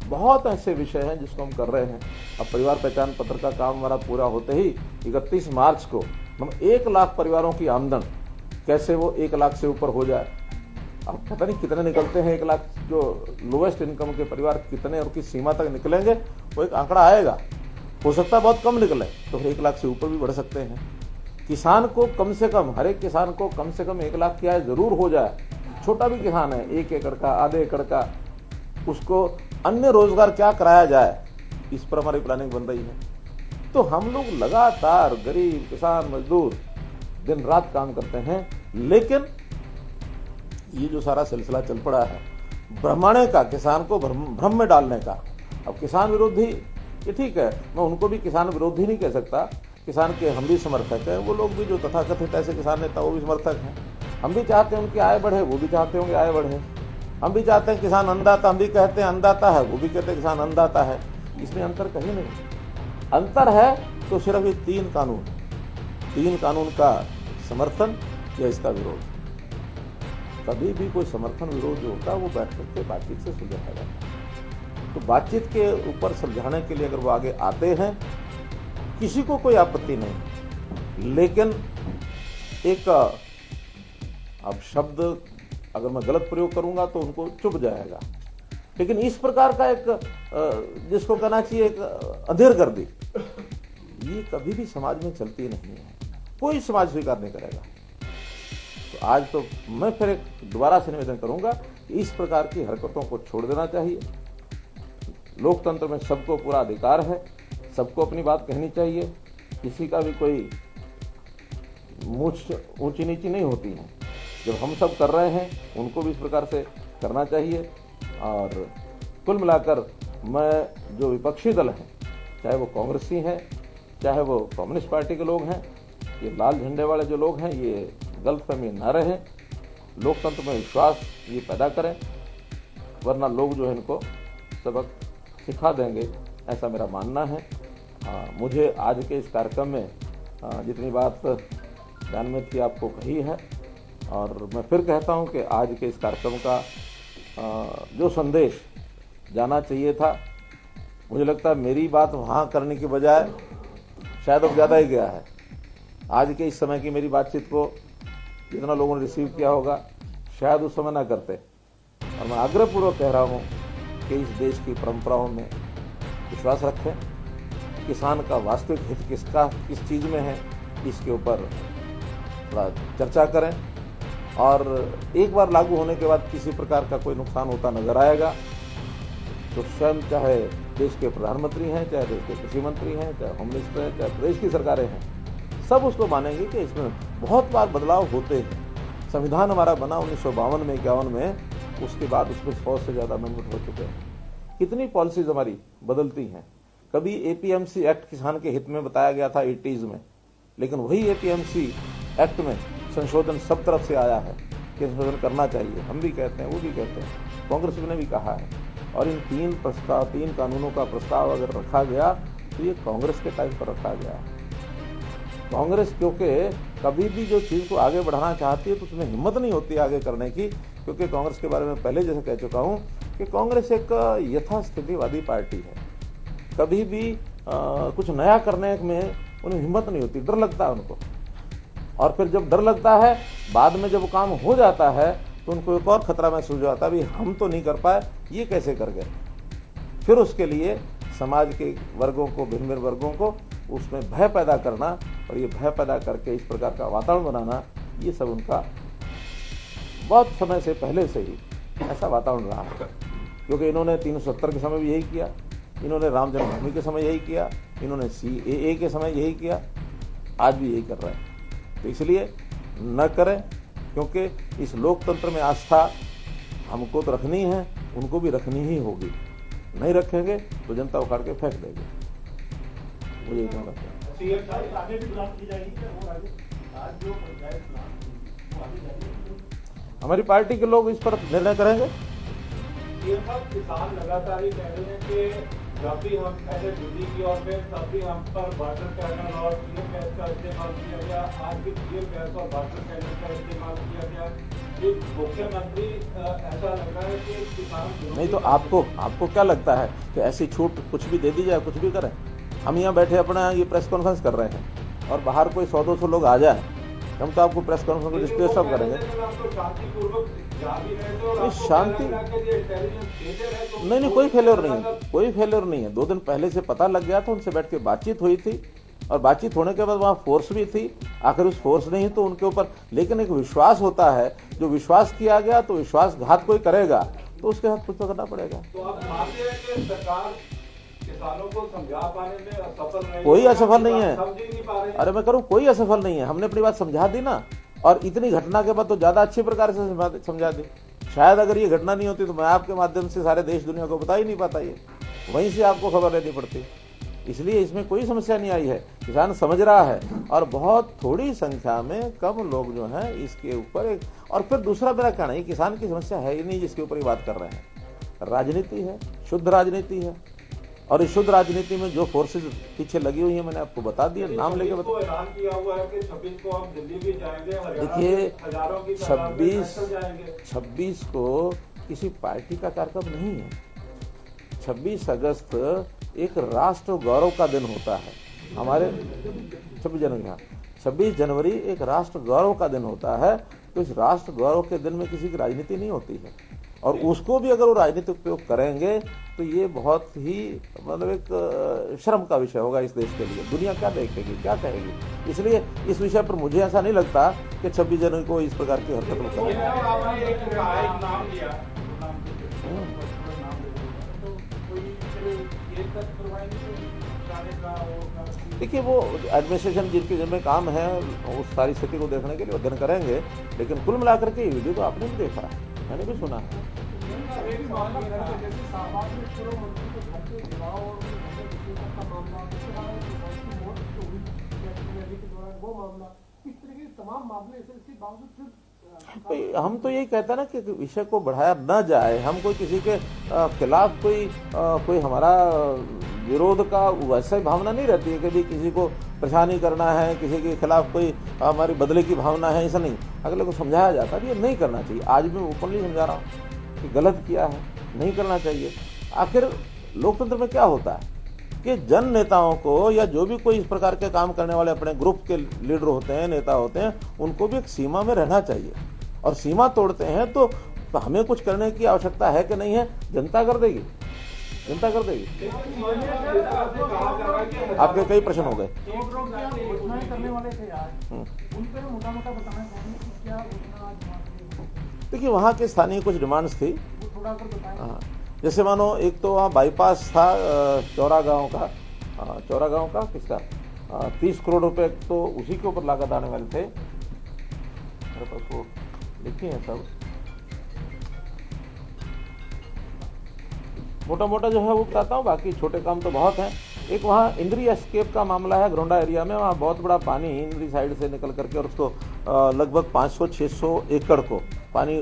बहुत ऐसे विषय हैं जिसको हम कर रहे हैं। अब परिवार पहचान पत्र का काम हमारा पूरा होते ही 31 मार्च को हम 1 लाख परिवारों की आमदन कैसे वो 1 लाख से ऊपर हो जाए। अब पता नहीं कितने निकलते हैं 1 लाख, जो लोवेस्ट इनकम के परिवार कितने और किस सीमा तक निकलेंगे, वो एक आंकड़ा आएगा। हो सकता है बहुत कम निकले, तो फिर 1 लाख से ऊपर भी बढ़ सकते हैं। किसान को कम से कम, हर एक किसान को कम से कम 1 लाख की आय जरूर हो जाए। छोटा भी किसान है, 1 एकड़ का, आधे एकड़ का, उसको अन्य रोजगार क्या कराया जाए, इस पर हमारी प्लानिंग बन रही है। तो हम लोग लगातार गरीब, किसान, मजदूर दिन रात काम करते हैं। लेकिन ये जो सारा सिलसिला चल पड़ा है भ्रमाने का, किसान को भ्रम में डालने का। अब किसान विरोधी, ये ठीक है, मैं उनको भी किसान विरोधी नहीं कह सकता। किसान के हम भी समर्थक हैं, वो लोग भी जो तथाकथित ऐसे किसान नेता वो भी समर्थक हैं। हम भी चाहते हैं उनकी आय बढ़े, वो भी चाहते होंगे आय बढ़े। हम भी चाहते हैं किसान अन्नदाता, हम भी कहते हैं अन्नदाता है, वो भी कहते हैं किसान अन्नदाता है। इसमें अंतर कहीं नहीं। अंतर है तो सिर्फ ये 3 कानून का समर्थन या इसका विरोध। कभी भी कोई समर्थन विरोध जो होता है वो बैठ करके बातचीत से सुलझाया जाता है। तो बातचीत के ऊपर सुलझाने के लिए अगर वो आगे आते हैं किसी को कोई आपत्ति नहीं, लेकिन एक अब शब्द अगर मैं गलत प्रयोग करूंगा तो उनको चुभ जाएगा, लेकिन इस प्रकार का एक जिसको कहना चाहिए एक अंधेर कर दी, ये कभी भी समाज में चलती नहीं है, कोई समाज स्वीकार नहीं करेगा। तो आज तो मैं फिर एक दोबारा से निवेदन करूंगा कि इस प्रकार की हरकतों को छोड़ देना चाहिए। लोकतंत्र में सबको पूरा अधिकार है, सबको अपनी बात कहनी चाहिए, किसी का भी कोई मूछ ऊंची नीची नहीं होती है। जब हम सब कर रहे हैं उनको भी इस प्रकार से करना चाहिए। और कुल मिलाकर मैं जो विपक्षी दल हैं, चाहे वो कांग्रेसी हैं, चाहे वो कम्युनिस्ट पार्टी के लोग हैं, ये लाल झंडे वाले जो लोग हैं, ये गलतफहमी न रहे, लोकतंत्र में विश्वास ये पैदा करें, वरना लोग जो है इनको सबक सिखा देंगे, ऐसा मेरा मानना है। मुझे आज के इस कार्यक्रम में जितनी बात ध्यान में थी आपको कही है, और मैं फिर कहता हूं कि आज के इस कार्यक्रम का जो संदेश जाना चाहिए था, मुझे लगता है मेरी बात वहाँ करने की बजाय शायद अब ज़्यादा ही गया है। आज के इस समय की मेरी बातचीत को जितना लोगों ने रिसीव किया होगा शायद उस समय ना करते। और मैं आग्रहपूर्वक कह रहा हूँ कि इस देश की परंपराओं में विश्वास रखें, किसान का वास्तविक हित किस चीज़ में है, इसके ऊपर थोड़ा चर्चा करें, और एक बार लागू होने के बाद किसी प्रकार का कोई नुकसान होता नजर आएगा तो स्वयं चाहे देश के प्रधानमंत्री हैं, चाहे देश के कृषि मंत्री हैं, चाहे होम मिनिस्टर हैं, चाहे प्रदेश की सरकारें हैं, सब उसको मानेंगे कि इसमें बहुत बार बदलाव होते हैं। संविधान हमारा बना 1952 में, 51 में, उसके बाद उसमें 100 से ज़्यादा अमेंडमेंट हो चुके हैं। कितनी पॉलिसीज हमारी बदलती हैं। कभी एपीएमसी एक्ट किसान के हित में बताया गया था 80s में, लेकिन वही एपीएमसी एक्ट में संशोधन सब तरफ से आया है कि संशोधन करना चाहिए। हम भी कहते हैं, वो भी कहते हैं, कांग्रेस ने भी कहा है। और इन 3 कानूनों का प्रस्ताव अगर रखा गया तो ये कांग्रेस के टाइम पर रखा गया। कांग्रेस क्योंकि कभी भी जो चीज़ को आगे बढ़ाना चाहती है तो उसमें हिम्मत नहीं होती आगे करने की, क्योंकि कांग्रेस के बारे में पहले जैसे कह चुका हूँ कि कांग्रेस एक यथास्थितिवादी पार्टी है। कभी भी कुछ नया करने में उन्हें हिम्मत नहीं होती, डर लगता है उनको। और फिर जब डर लगता है, बाद में जब काम हो जाता है तो उनको एक और खतरा महसूस होता है, भी हम तो नहीं कर पाए, ये कैसे कर गए। फिर उसके लिए समाज के वर्गों को, भिन्न भिन्न वर्गों को उसमें भय पैदा करना, और ये भय पैदा करके इस प्रकार का वातावरण बनाना, ये सब उनका बहुत समय से पहले से ही ऐसा वातावरण रहा है। क्योंकि इन्होंने 370 के समय भी यही किया, इन्होंने राम जन्मभूमि के समय यही किया, इन्होंने CAA के समय यही किया, आज भी यही कर रहे हैं। तो इसलिए न करें, क्योंकि इस लोकतंत्र में आस्था हमको तो रखनी है, उनको भी रखनी ही होगी। नहीं रखेंगे तो जनता उखाड़ के फेंक देगी। मुझे इतना लगता है। हमारी पार्टी के लोग इस पर निर्णय करेंगे। किसान लगातार ही कह रहे हैं कि जब भी हम पहले दिल्ली की ओर में, तब भी हम पर वाटर कैनल और पीएम गैस का इस्तेमाल किया गया, आज भी पीएम गैस और वाटर कैनल का इस्तेमाल किया गया। मुख्यमंत्री ऐसा लग रहा है कि किसान नहीं, तो आपको क्या लगता है कि ऐसी छूट कुछ भी दे दी जाए, कुछ भी करें? हम यहाँ बैठे अपना ये प्रेस कॉन्फ्रेंस कर रहे हैं और बाहर कोई 100-200 लोग आ जाए, हम तो आपको प्रेस कॉन्फ्रेंस को डिस्टर्ब करेंगे। शांति नहीं, कोई फेलियर नहीं है, कोई फेलियर नहीं है। 2 दिन पहले से पता लग गया था, उनसे बैठ के बातचीत हुई थी, और बातचीत होने के बाद वहाँ फोर्स भी थी। आखिर उस फोर्स नहीं तो उनके ऊपर, लेकिन एक विश्वास होता है, जो विश्वास किया गया तो विश्वासघात कोई करेगा तो उसके साथ कुछ तो करना पड़ेगा। तो आप मानते हैं कि सरकार किसानों को समझा पाने में असफल नहीं? कोई असफल नहीं है। समझ ही नहीं पा रहे हैं। अरे मैं करूँ, कोई असफल नहीं है। हमने अपनी बात समझा दी ना, और इतनी घटना के बाद तो ज्यादा अच्छी प्रकार से समझा दी। शायद अगर ये घटना नहीं होती तो मैं आपके माध्यम से सारे देश दुनिया को बता ही नहीं पाता, ये वहीं से आपको खबर लेनी पड़ती। इसलिए इसमें कोई समस्या नहीं आई है, किसान समझ रहा है, और बहुत थोड़ी संख्या में कम लोग जो हैं इसके ऊपर और फिर दूसरा मेरा कहना है, किसान की समस्या है ही नहीं जिसके ऊपर ये बात कर रहे हैं। राजनीति है, शुद्ध राजनीति है, और इस शुद्ध राजनीति में जो फोर्सेज पीछे लगी हुई है मैंने आपको बता दिया, नाम लेके बता। ऐलान किया हुआ है कि 26 को हम दिल्ली भी जाएंगे। देखिए, हजारों की तादाद में पैदल जाएंगे। 26 को किसी पार्टी का कार्यक्रम नहीं है। 26 अगस्त एक राष्ट्र गौरव का दिन होता है। हमारे 26 जनवरी, हाँ 26 जनवरी एक राष्ट्र गौरव का दिन होता है। तो इस राष्ट्र गौरव के दिन में किसी की राजनीति नहीं होती है, और उसको भी अगर वो राजनीतिक उपयोग करेंगे तो ये बहुत ही मतलब एक शर्म का विषय होगा इस देश के लिए। दुनिया क्या देखेगी, क्या कहेगी। इसलिए इस विषय पर मुझे ऐसा नहीं लगता कि 26 जनवरी को इस प्रकार की हरकत में करें। देखिए, वो एडमिनिस्ट्रेशन जिनके जिम्मे काम है उस सारी स्थिति को देखने के लिए अध्ययन करेंगे, लेकिन कुल मिलाकर के ये वीडियो तो आपने भी देखा है, मैंने भी सुना है। हम तो यही कहते हैं ना कि विषय को बढ़ाया न जाए, हम कोई किसी के खिलाफ कोई हमारा विरोध का वैसे भावना नहीं रहती है कि भी किसी को परेशानी करना है, किसी के खिलाफ कोई हमारी बदले की भावना है, ऐसा नहीं। अगले को समझाया जाता है ये नहीं करना चाहिए। आज भी मैं ओपनली समझा रहा हूँ कि गलत किया है, नहीं करना चाहिए। आखिर लोकतंत्र में क्या होता है कि जन नेताओं को या जो भी कोई इस प्रकार के काम करने वाले अपने ग्रुप के लीडर होते हैं, नेता होते हैं, उनको भी एक सीमा में रहना चाहिए। और सीमा तोड़ते हैं तो हमें कुछ करने की आवश्यकता है कि नहीं है, जनता कर देगी, जनता कर देगी। आपके कई प्रश्न हो गए। देखिए, वहाँ के स्थानीय कुछ डिमांड्स थी। हाँ, जैसे मानो एक तो वहाँ बाईपास था चौरा गांव का किसका 30 करोड़ रुपए तो उसी के ऊपर लागत आने वाले थे। मेरे पास वो लिखे हैं सब, मोटा मोटा जो है वो बताता हूँ, बाकी छोटे काम तो बहुत हैं। एक वहाँ इंद्री एस्केप का मामला है घरोंडा एरिया में। वहाँ बहुत बड़ा पानी इंद्री साइड से निकल करके और उसको लगभग 500-600 एकड़ को पानी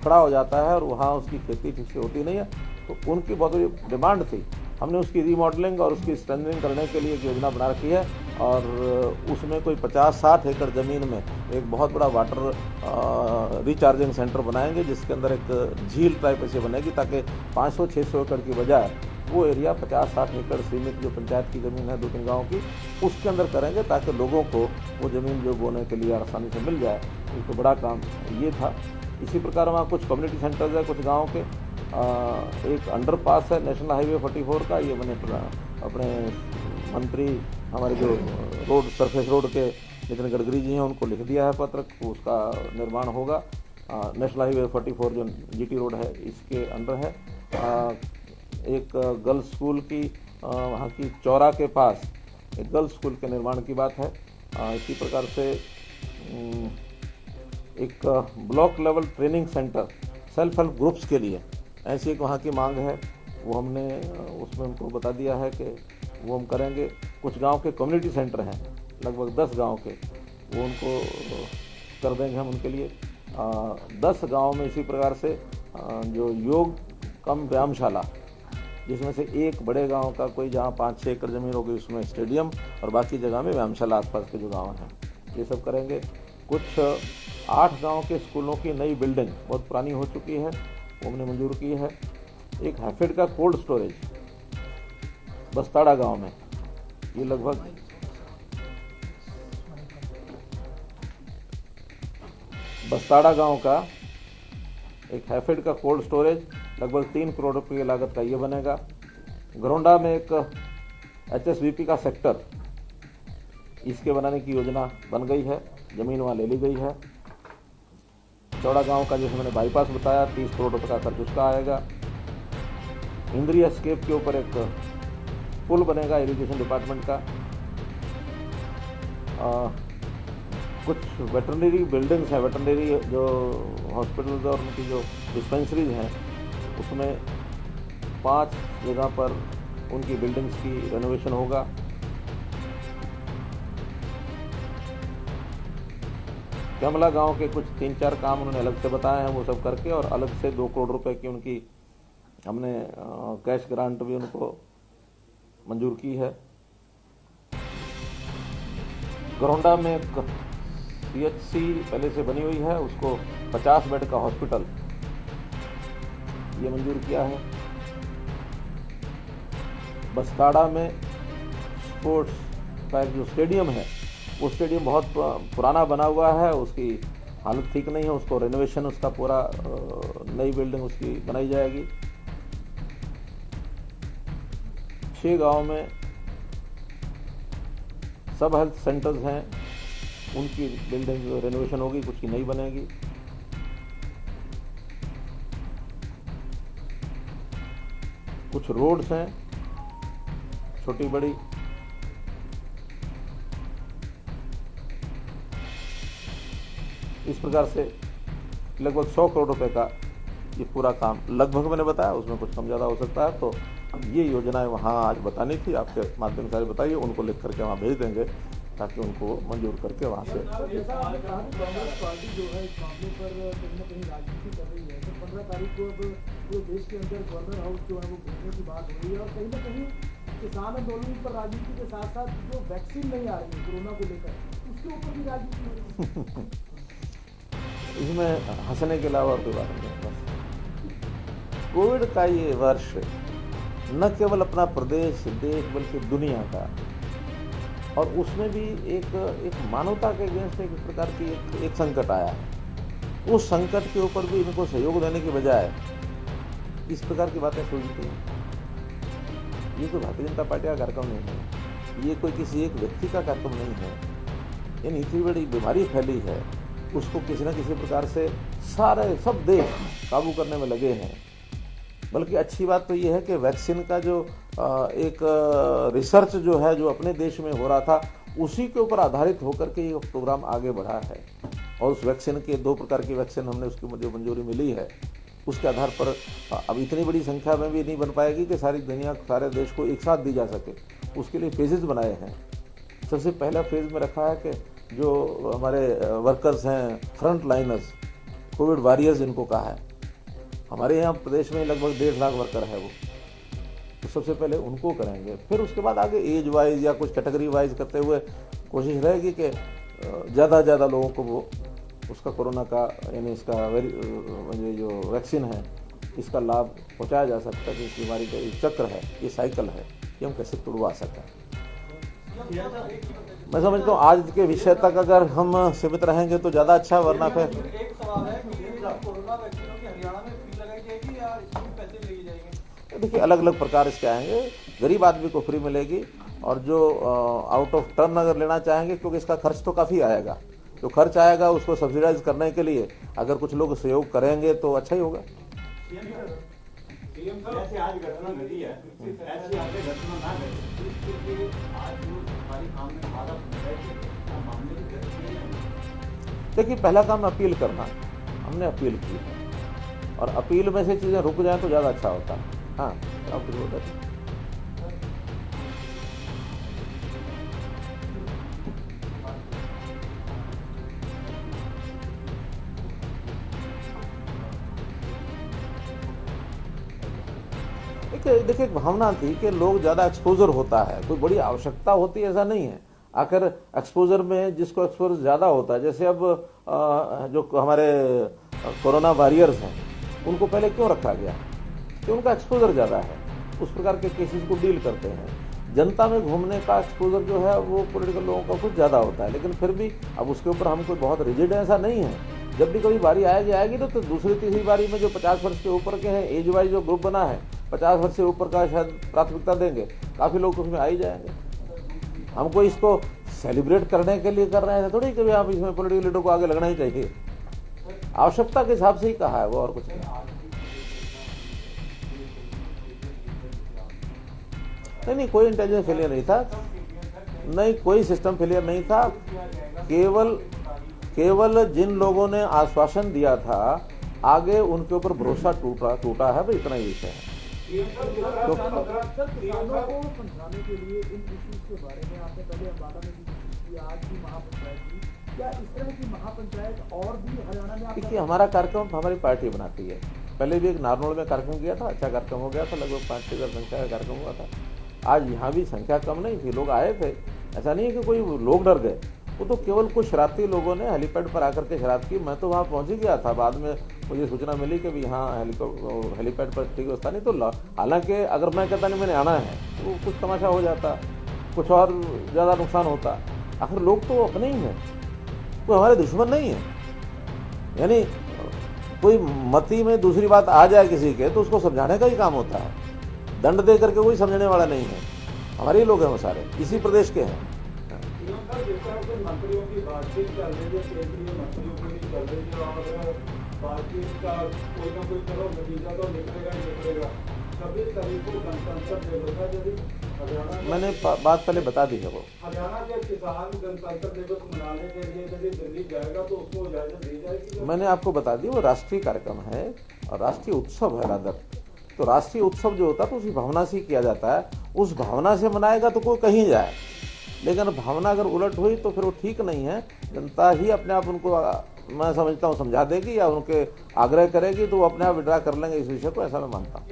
खड़ा हो जाता है और वहाँ उसकी खेती ठीक से होती नहीं है। तो उनकी बहुत बड़ी डिमांड थी। हमने उसकी रीमॉडलिंग और उसकी स्ट्रेंथनिंग करने के लिए एक योजना बना रखी है, और उसमें कोई 50-60 एकड़ ज़मीन में एक बहुत बड़ा वाटर रिचार्जिंग सेंटर बनाएंगे, जिसके अंदर एक झील टाइप ऐसे बनेगी ताकि 500-600 एकड़ की बजाय वो एरिया 50-60 एकड़ सीमित जो पंचायत की ज़मीन है 2-3 गाँव की, उसके अंदर करेंगे ताकि लोगों को वो ज़मीन जो बोने के लिए आसानी से मिल जाए। एक बड़ा काम ये था। इसी प्रकार वहाँ कुछ कम्युनिटी सेंटर्स है कुछ गाँव के। एक अंडरपास है नेशनल हाईवे 44 का, ये मैंने अपने मंत्री हमारे जो रोड सरफेस रोड के नितिन गडकरी जी हैं उनको लिख दिया है पत्र, उसका निर्माण होगा। नेशनल हाईवे 44 जो जीटी रोड है इसके अंडर है। एक गर्ल्स स्कूल की वहाँ की चौरा के पास एक गर्ल्स स्कूल के निर्माण की बात है। इसी प्रकार से एक block level training centre self help groups के लिए ऐसी एक वहाँ की मांग है, वो हमने उसमें उनको बता दिया है कि वो हम करेंगे। कुछ गांव के कम्युनिटी सेंटर हैं लगभग 10 गांव के, वो उनको कर देंगे हम उनके लिए। 10 गांव में इसी प्रकार से जो योग कम व्यायामशाला, जिसमें से एक बड़े गांव का कोई जहां 5-6 एकड़ ज़मीन होगी उसमें स्टेडियम और बाकी जगह में व्यायामशाला आसपास के जो गांव हैं ये सब करेंगे। कुछ 8 गांव के स्कूलों की नई बिल्डिंग बहुत पुरानी हो चुकी है, वो हमने मंजूर की है। एक हैफेड का कोल्ड स्टोरेज बस्ताड़ा गांव में, ये लगभग बस्ताड़ा गांव का एक हैफेड का कोल्ड स्टोरेज लगभग 3 करोड़ रुपए की लागत का ये बनेगा। घरोंडा में एक HSBP का सेक्टर, इसके बनाने की योजना बन गई है, ज़मीन वहाँ ले ली गई है। चौड़ा गांव का जैसे मैंने बाईपास बताया 30 करोड़ रुपए का खर्च उसका आएगा। इंद्री एस्केप के ऊपर एक पुल बनेगा इरिगेशन डिपार्टमेंट का। कुछ वेटरनरी बिल्डिंग्स हैं, वेटरनरी जो हॉस्पिटल्स और उनकी जो डिस्पेंसरीज हैं उसमें 5 जगह पर उनकी बिल्डिंग्स की रेनोवेशन होगा। कमला गांव के कुछ 3-4 काम उन्होंने अलग से बताए हैं, वो सब करके और अलग से 2 करोड़ रुपए की उनकी हमने कैश ग्रांट भी उनको मंजूर की है। घरोंडा में एक CHC पहले से बनी हुई है, उसको 50 बेड का हॉस्पिटल ये मंजूर किया है। बस्ताड़ा में स्पोर्ट्स का जो स्टेडियम है, वो स्टेडियम बहुत पुराना बना हुआ है, उसकी हालत ठीक नहीं है, उसको रेनोवेशन उसका पूरा नई बिल्डिंग उसकी बनाई जाएगी। 6 गांव में सब हेल्थ सेंटर्स हैं, उनकी बिल्डिंग रेनोवेशन होगी, कुछ की नई बनेगी। कुछ रोड्स हैं छोटी बड़ी, इस प्रकार से लगभग 100 करोड़ रुपए का ये पूरा काम लगभग मैंने बताया, उसमें कुछ कम ज़्यादा हो सकता है। तो ये योजनाएं वहाँ आज बतानी थी, आपके माध्यम से बताइए, उनको लिख करके वहाँ भेज देंगे ताकि उनको मंजूर करके वहाँ से। जैसा आपने कहा कि कांग्रेस पार्टी जो है इस मामले पर कहीं ना कहीं राजनीति कर रही है, तो 15 तारीख को अब पूरे देश के अंदर गवर्नर हाउस जो है वो घूमने की बात हो रही है और कहीं ना कहीं किसान आंदोलन पर राजनीति के साथ साथ जो वैक्सीन नहीं आ रही है कोरोना को लेकर, उसके ऊपर भी राजनीति हो रही है। इसमें हंसने के अलावा और कोई बात नहीं है। बस कोविड का ये वर्ष न केवल अपना प्रदेश देश बल्कि दुनिया का, और उसमें भी एक मानवता के अगेंस्ट एक प्रकार की एक संकट आया है। उस संकट के ऊपर भी इनको सहयोग देने की बजाय इस प्रकार की बातें सुनती हैं। ये कोई भारतीय जनता पार्टी का कार्यक्रम नहीं है, ये कोई किसी एक व्यक्ति का कार्यक्रम नहीं है। यानी इतनी बड़ी बीमारी फैली है, उसको किसी न किसी प्रकार से सारे सब देश काबू करने में लगे हैं। बल्कि अच्छी बात तो ये है कि वैक्सीन का जो एक रिसर्च जो है, जो अपने देश में हो रहा था, उसी के ऊपर आधारित होकर के ये प्रोग्राम आगे बढ़ा है। और उस वैक्सीन के 2 प्रकार की वैक्सीन हमने उसकी जो मंजूरी मिली है, उसके आधार पर अब इतनी बड़ी संख्या में भी नहीं बन पाएगी कि सारी दुनिया सारे देश को एक साथ दी जा सके। उसके लिए फेजेस बनाए हैं। सबसे पहला फेज में रखा है कि जो हमारे वर्कर्स हैं, फ्रंट लाइनर्स, कोविड वॉरियर्स इनको कहा है, हमारे यहाँ प्रदेश में लगभग 1.5 लाख वर्कर है वो, तो सबसे पहले उनको करेंगे। फिर उसके बाद आगे एज वाइज या कुछ कैटेगरी वाइज करते हुए कोशिश रहेगी कि ज़्यादा ज़्यादा लोगों को वो उसका कोरोना का यानी इसका ये जो वैक्सीन है इसका लाभ पहुँचाया जा सकता है। कि इस बीमारी का ये चक्र है, ये साइकिल है, ये हम कैसे तोड़वा सकें। मैं समझता हूँ आज के विषय तक अगर हम सीमित रहेंगे तो ज़्यादा अच्छा, वरना फिर एक सवाल है कि कोरोना वैक्सीनों की हरियाणा में फी लगाई जाएगी या इसमें पैसे लिए जाएंगे? देखिए अलग अलग प्रकार इसके आएंगे। गरीब आदमी को फ्री मिलेगी, और जो आउट ऑफ टर्न अगर लेना चाहेंगे, क्योंकि इसका खर्च तो काफ़ी आएगा, जो खर्च आएगा उसको सब्सिडाइज करने के लिए अगर कुछ लोग सहयोग करेंगे तो अच्छा ही होगा। ऐसे आज घटना घटी है, ऐसी आगे घटना ना घटे, इसके लिए आज जो हमारी काम में बाधा मामले की। देखिए पहला काम अपील करना, हमने अपील की है, और अपील में से चीज़ें रुक जाएं तो ज़्यादा अच्छा होता है। हाँ, आप कुछ बोल रहे थे। देखिए एक भावना थी कि लोग ज़्यादा एक्सपोजर होता है, कोई बड़ी आवश्यकता होती है ऐसा नहीं है। आखिर एक्सपोजर में जिसको एक्सपोजर ज़्यादा होता है, जैसे अब जो हमारे कोरोना वॉरियर्स हैं उनको पहले क्यों रखा गया कि उनका एक्सपोजर ज़्यादा है, उस प्रकार के केसेस को डील करते हैं। जनता में घूमने का एक्सपोजर जो है वो पॉलिटिकल लोगों का कुछ ज़्यादा होता है, लेकिन फिर भी अब उसके ऊपर हम कोई बहुत रिजिड ऐसा नहीं है। जब भी कभी बारी आएगी तो दूसरी तीसरी बारी में जो 50 वर्ष के ऊपर के हैं, एज वाइज जो ग्रुप बना है 50 वर्ष से ऊपर का शायद प्राथमिकता देंगे, काफ़ी लोग उसमें आ ही जाएंगे। हमको इसको सेलिब्रेट करने के लिए कर रहे हैं थोड़ी कि आप इसमें पॉलिटिकल लीडर को आगे लगना ही चाहिए। आवश्यकता के हिसाब से ही कहा है वो, और कुछ नहीं। कोई इंटेलिजेंस फेलियर नहीं था, नहीं कोई सिस्टम फेलियर नहीं था। केवल जिन लोगों ने आश्वासन दिया था आगे उनके ऊपर भरोसा टूटा है, भाई इतना ही विषय है। किसानों को समझाने के लिए इन इश्यूज के बारे में आपने पहले अम्बाला में भी आज भी महापंचायत की, क्या इस तरह की महापंचायत और भी हरियाणा में? देखिए हमारा कार्यक्रम हमारी पार्टी बनाती है। पहले भी एक नारनौल में कार्यक्रम किया था, अच्छा कार्यक्रम हो गया था, लगभग 5,000 संख्या का कार्यक्रम हुआ था। आज यहाँ भी संख्या कम नहीं थी, लोग आए थे, ऐसा नहीं है कि कोई लोग डर गए। वो तो केवल कुछ शरारती लोगों ने हेलीपैड पर आकर के शरारत की। मैं तो वहाँ पहुँच ही गया था, बाद में मुझे सूचना मिली कि भी हाँ हेलीपैड पर ठीक व्यवस्था नहीं। तो हालांकि अगर मैं कहता नहीं मैंने आना है तो कुछ तमाशा हो जाता, कुछ और ज़्यादा नुकसान होता। आखिर लोग तो अपने ही हैं, कोई हमारे दुश्मन नहीं है। यानी कोई मति में दूसरी बात आ जाए किसी के तो उसको समझाने का ही काम होता है, दंड दे करके कोई समझने वाला नहीं है। हमारे ही लोग हैं वो सारे, इसी प्रदेश के हैं। जिस तरह से मंत्रियों की बातचीत चल रही है, केंद्रीय मंत्रियों की भी चल रही है, और बातचीत का कोई ना कोई चलो नतीजा तो निकलेगा ही निकलेगा। सभी तरीकों गणतंत्र दिवस है, यदि हरियाणा मैंने बात पहले बता दी है वो। हरियाणा के किसान गणतंत्र दिवस मनाने के लिए यदि दिल्ली जाएगा तो उसको इजाजत दी जाएगी। मैंने आपको बता दी, वो राष्ट्रीय कार्यक्रम है और राष्ट्रीय उत्सव है रादर। तो राष्ट्रीय उत्सव जो होता है तो उसी भावना से ही किया जाता है, उस भावना से मनाएगा तो कोई कहीं जाए, लेकिन भावना अगर उलट हुई तो फिर वो ठीक नहीं है। जनता ही अपने आप उनको, मैं समझता हूँ, समझा देगी या उनके आग्रह करेगी तो वो अपने आप विड्रा कर लेंगे इस विषय को, ऐसा मैं मानता हूँ।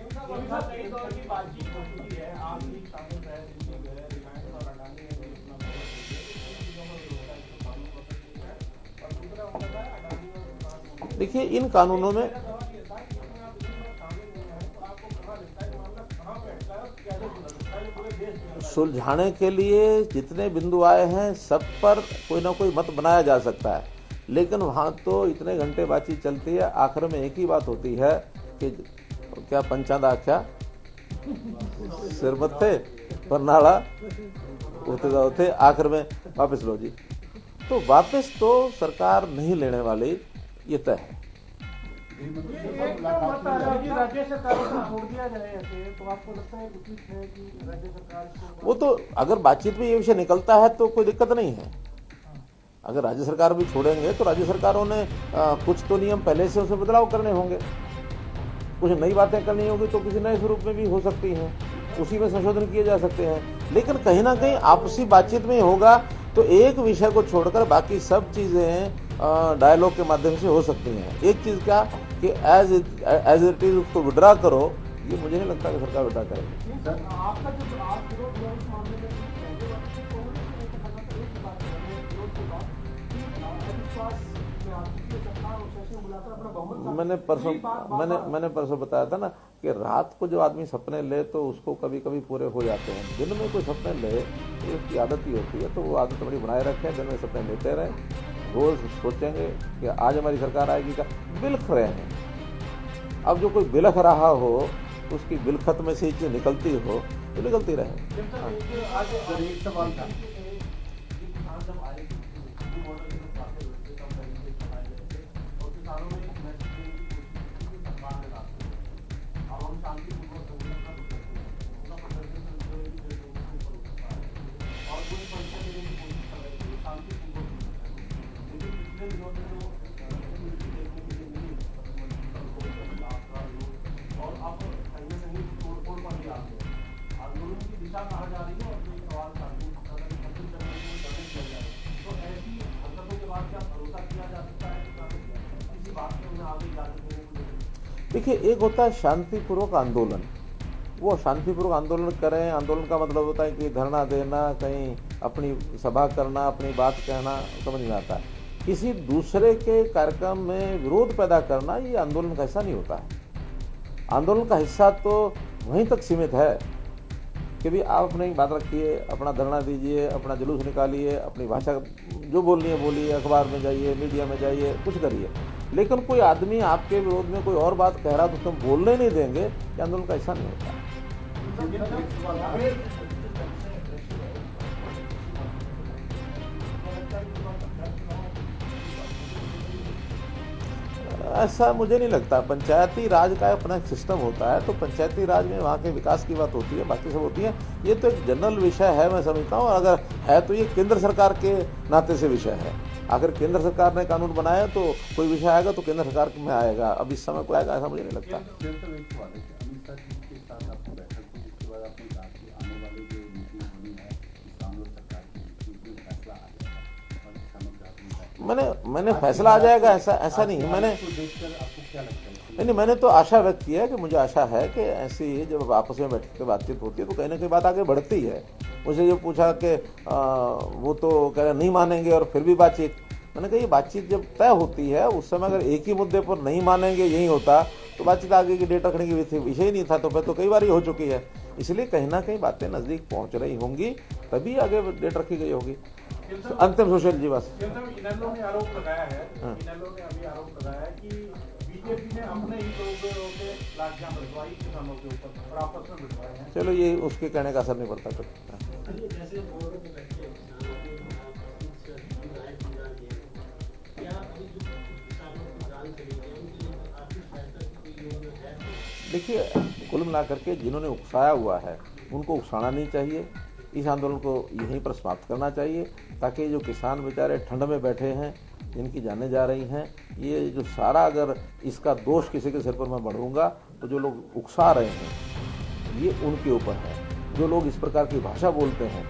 देखिए, इन कानूनों में सुलझाने के लिए जितने बिंदु आए हैं सब पर कोई ना कोई मत बनाया जा सकता है, लेकिन वहाँ तो इतने घंटे बातचीत चलती है, आखिर में एक ही बात होती है कि क्या पंचादा क्या सिर मत्थे पर नाड़ा होते आखिर में वापस लो जी। तो वापस तो सरकार नहीं लेने वाली, ये तय है। राज्य सरकार को छोड़ दिया जाए ऐसे, तो आपको लगता है उचित है कि राज्य सरकार वो तो अगर बातचीत में ये विषय निकलता है तो कोई दिक्कत नहीं है। अगर राज्य सरकार भी छोड़ेंगे तो राज्य सरकारों ने कुछ तो नियम पहले से उसमें बदलाव करने होंगे, कुछ नई बातें करनी होगी तो किसी नए स्वरूप में भी हो सकती हैं, उसी में संशोधन किए जा सकते हैं। लेकिन कहीं ना कहीं आपसी बातचीत में होगा तो एक विषय को छोड़कर बाकी सब चीजें डायलॉग के माध्यम से हो सकती हैं। एक चीज क्या कि एज इट इज उसको विड्रा करो, ये मुझे नहीं लगता कि सरकार विड्रा करेगी। आपका जो आप विरोध हुआ इस मामले में पहले बात की कांग्रेस ने एक बात है, विरोध के बाद कि अविश्वास में आती है सरकार और सेशन बुलाकर अपना बहुमत। मैंने परसों बताया था ना कि रात को जो आदमी सपने ले तो उसको कभी कभी पूरे हो जाते हैं, दिन में कोई सपने ले तो उसकी आदत ही होती है, तो वो आदत बड़ी बनाए रखें, दिन में सपने लेते रहें, रोज सोचेंगे कि आज हमारी सरकार आएगी क्या। बिलख रहे हैं, अब जो कोई बिलख रहा हो उसकी बिलखत में से चीज निकलती हो तो निकलती रहे। देखिए, एक होता है शांतिपूर्वक आंदोलन, वो शांतिपूर्वक आंदोलन करें। आंदोलन का मतलब होता है कि धरना देना, कहीं अपनी सभा करना, अपनी बात कहना, समझ में आता है। किसी दूसरे के कार्यक्रम में विरोध पैदा करना ये आंदोलन का हिस्सा नहीं होता है। आंदोलन का हिस्सा तो वहीं तक सीमित है कि भी आप अपनी बात रखिए, अपना धरना दीजिए, अपना जुलूस निकालिए, अपनी भाषा जो बोलनी है बोलिए, अखबार में जाइए, मीडिया में जाइए, कुछ करिए। लेकिन कोई आदमी आपके विरोध में कोई और बात कह रहा तो तुम बोलने नहीं देंगे, ये आंदोलन का हिस्सा नहीं होता। ऐसा मुझे नहीं लगता। पंचायती राज का अपना सिस्टम होता है, तो पंचायती राज में वहाँ के विकास की बात होती है, बाकी सब होती है। ये तो एक जनरल विषय है, मैं समझता हूँ। अगर है तो ये केंद्र सरकार के नाते से विषय है। अगर केंद्र सरकार ने कानून बनाया तो कोई विषय आएगा तो केंद्र सरकार में आएगा, अब इस समय कोई आएगा ऐसा मुझे नहीं लगता। मैंने फैसला आ जाएगा ऐसा नहीं है। मैंने तो आशा व्यक्त की है कि मुझे आशा है कि ऐसी जब आपस में बैठ के बातचीत होती है तो कहीं ना कहीं बात आगे बढ़ती है। मुझे जो पूछा कि वो तो कह रहे नहीं मानेंगे और फिर भी बातचीत, मैंने कहा ये बातचीत जब तय होती है उस समय अगर एक ही मुद्दे पर नहीं मानेंगे यही होता तो बातचीत आगे की डेट रखने की विषय ही नहीं था। तो फिर तो कई बार ही हो चुकी है। इसलिए कहीं ना कहीं बातें नज़दीक पहुंच रही होंगी, तभी आगे डेट रखी गई होगी। अंतिम सोशल जी बस। इनेलो ने आरोप लगाया है, हाँ। इनेलो ने अभी आरोप लगाया है कि बीजेपी ने अपने ही लोगों से लाठियां भिजवाई किसानों के ऊपर और आपस में भिजवाए हैं। चलो ये उसके कहने का असर नहीं पड़ता फिर। जैसे बॉर्डर पे बैठे किसानों के राइट की जा रही है, क्या अभी जो किसानों की जान चली गई उनके लिए आर्थिक सहायता की कोई योजना है? देखिए, कुल मिलाकर के जिन्होंने उकसाया हुआ है उनको उकसाना नहीं चाहिए। इस आंदोलन को यहीं पर समाप्त करना चाहिए, ताकि जो किसान बेचारे ठंड में बैठे हैं, जिनकी जानें जा रही हैं, ये जो सारा अगर इसका दोष किसी के सिर पर मैं बढ़ूंगा तो जो लोग उकसा रहे हैं ये उनके ऊपर है। जो लोग इस प्रकार की भाषा बोलते हैं,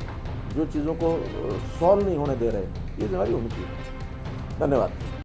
जो चीज़ों को सॉल्व नहीं होने दे रहे, ये जिम्मेदारी उनकी है। धन्यवाद।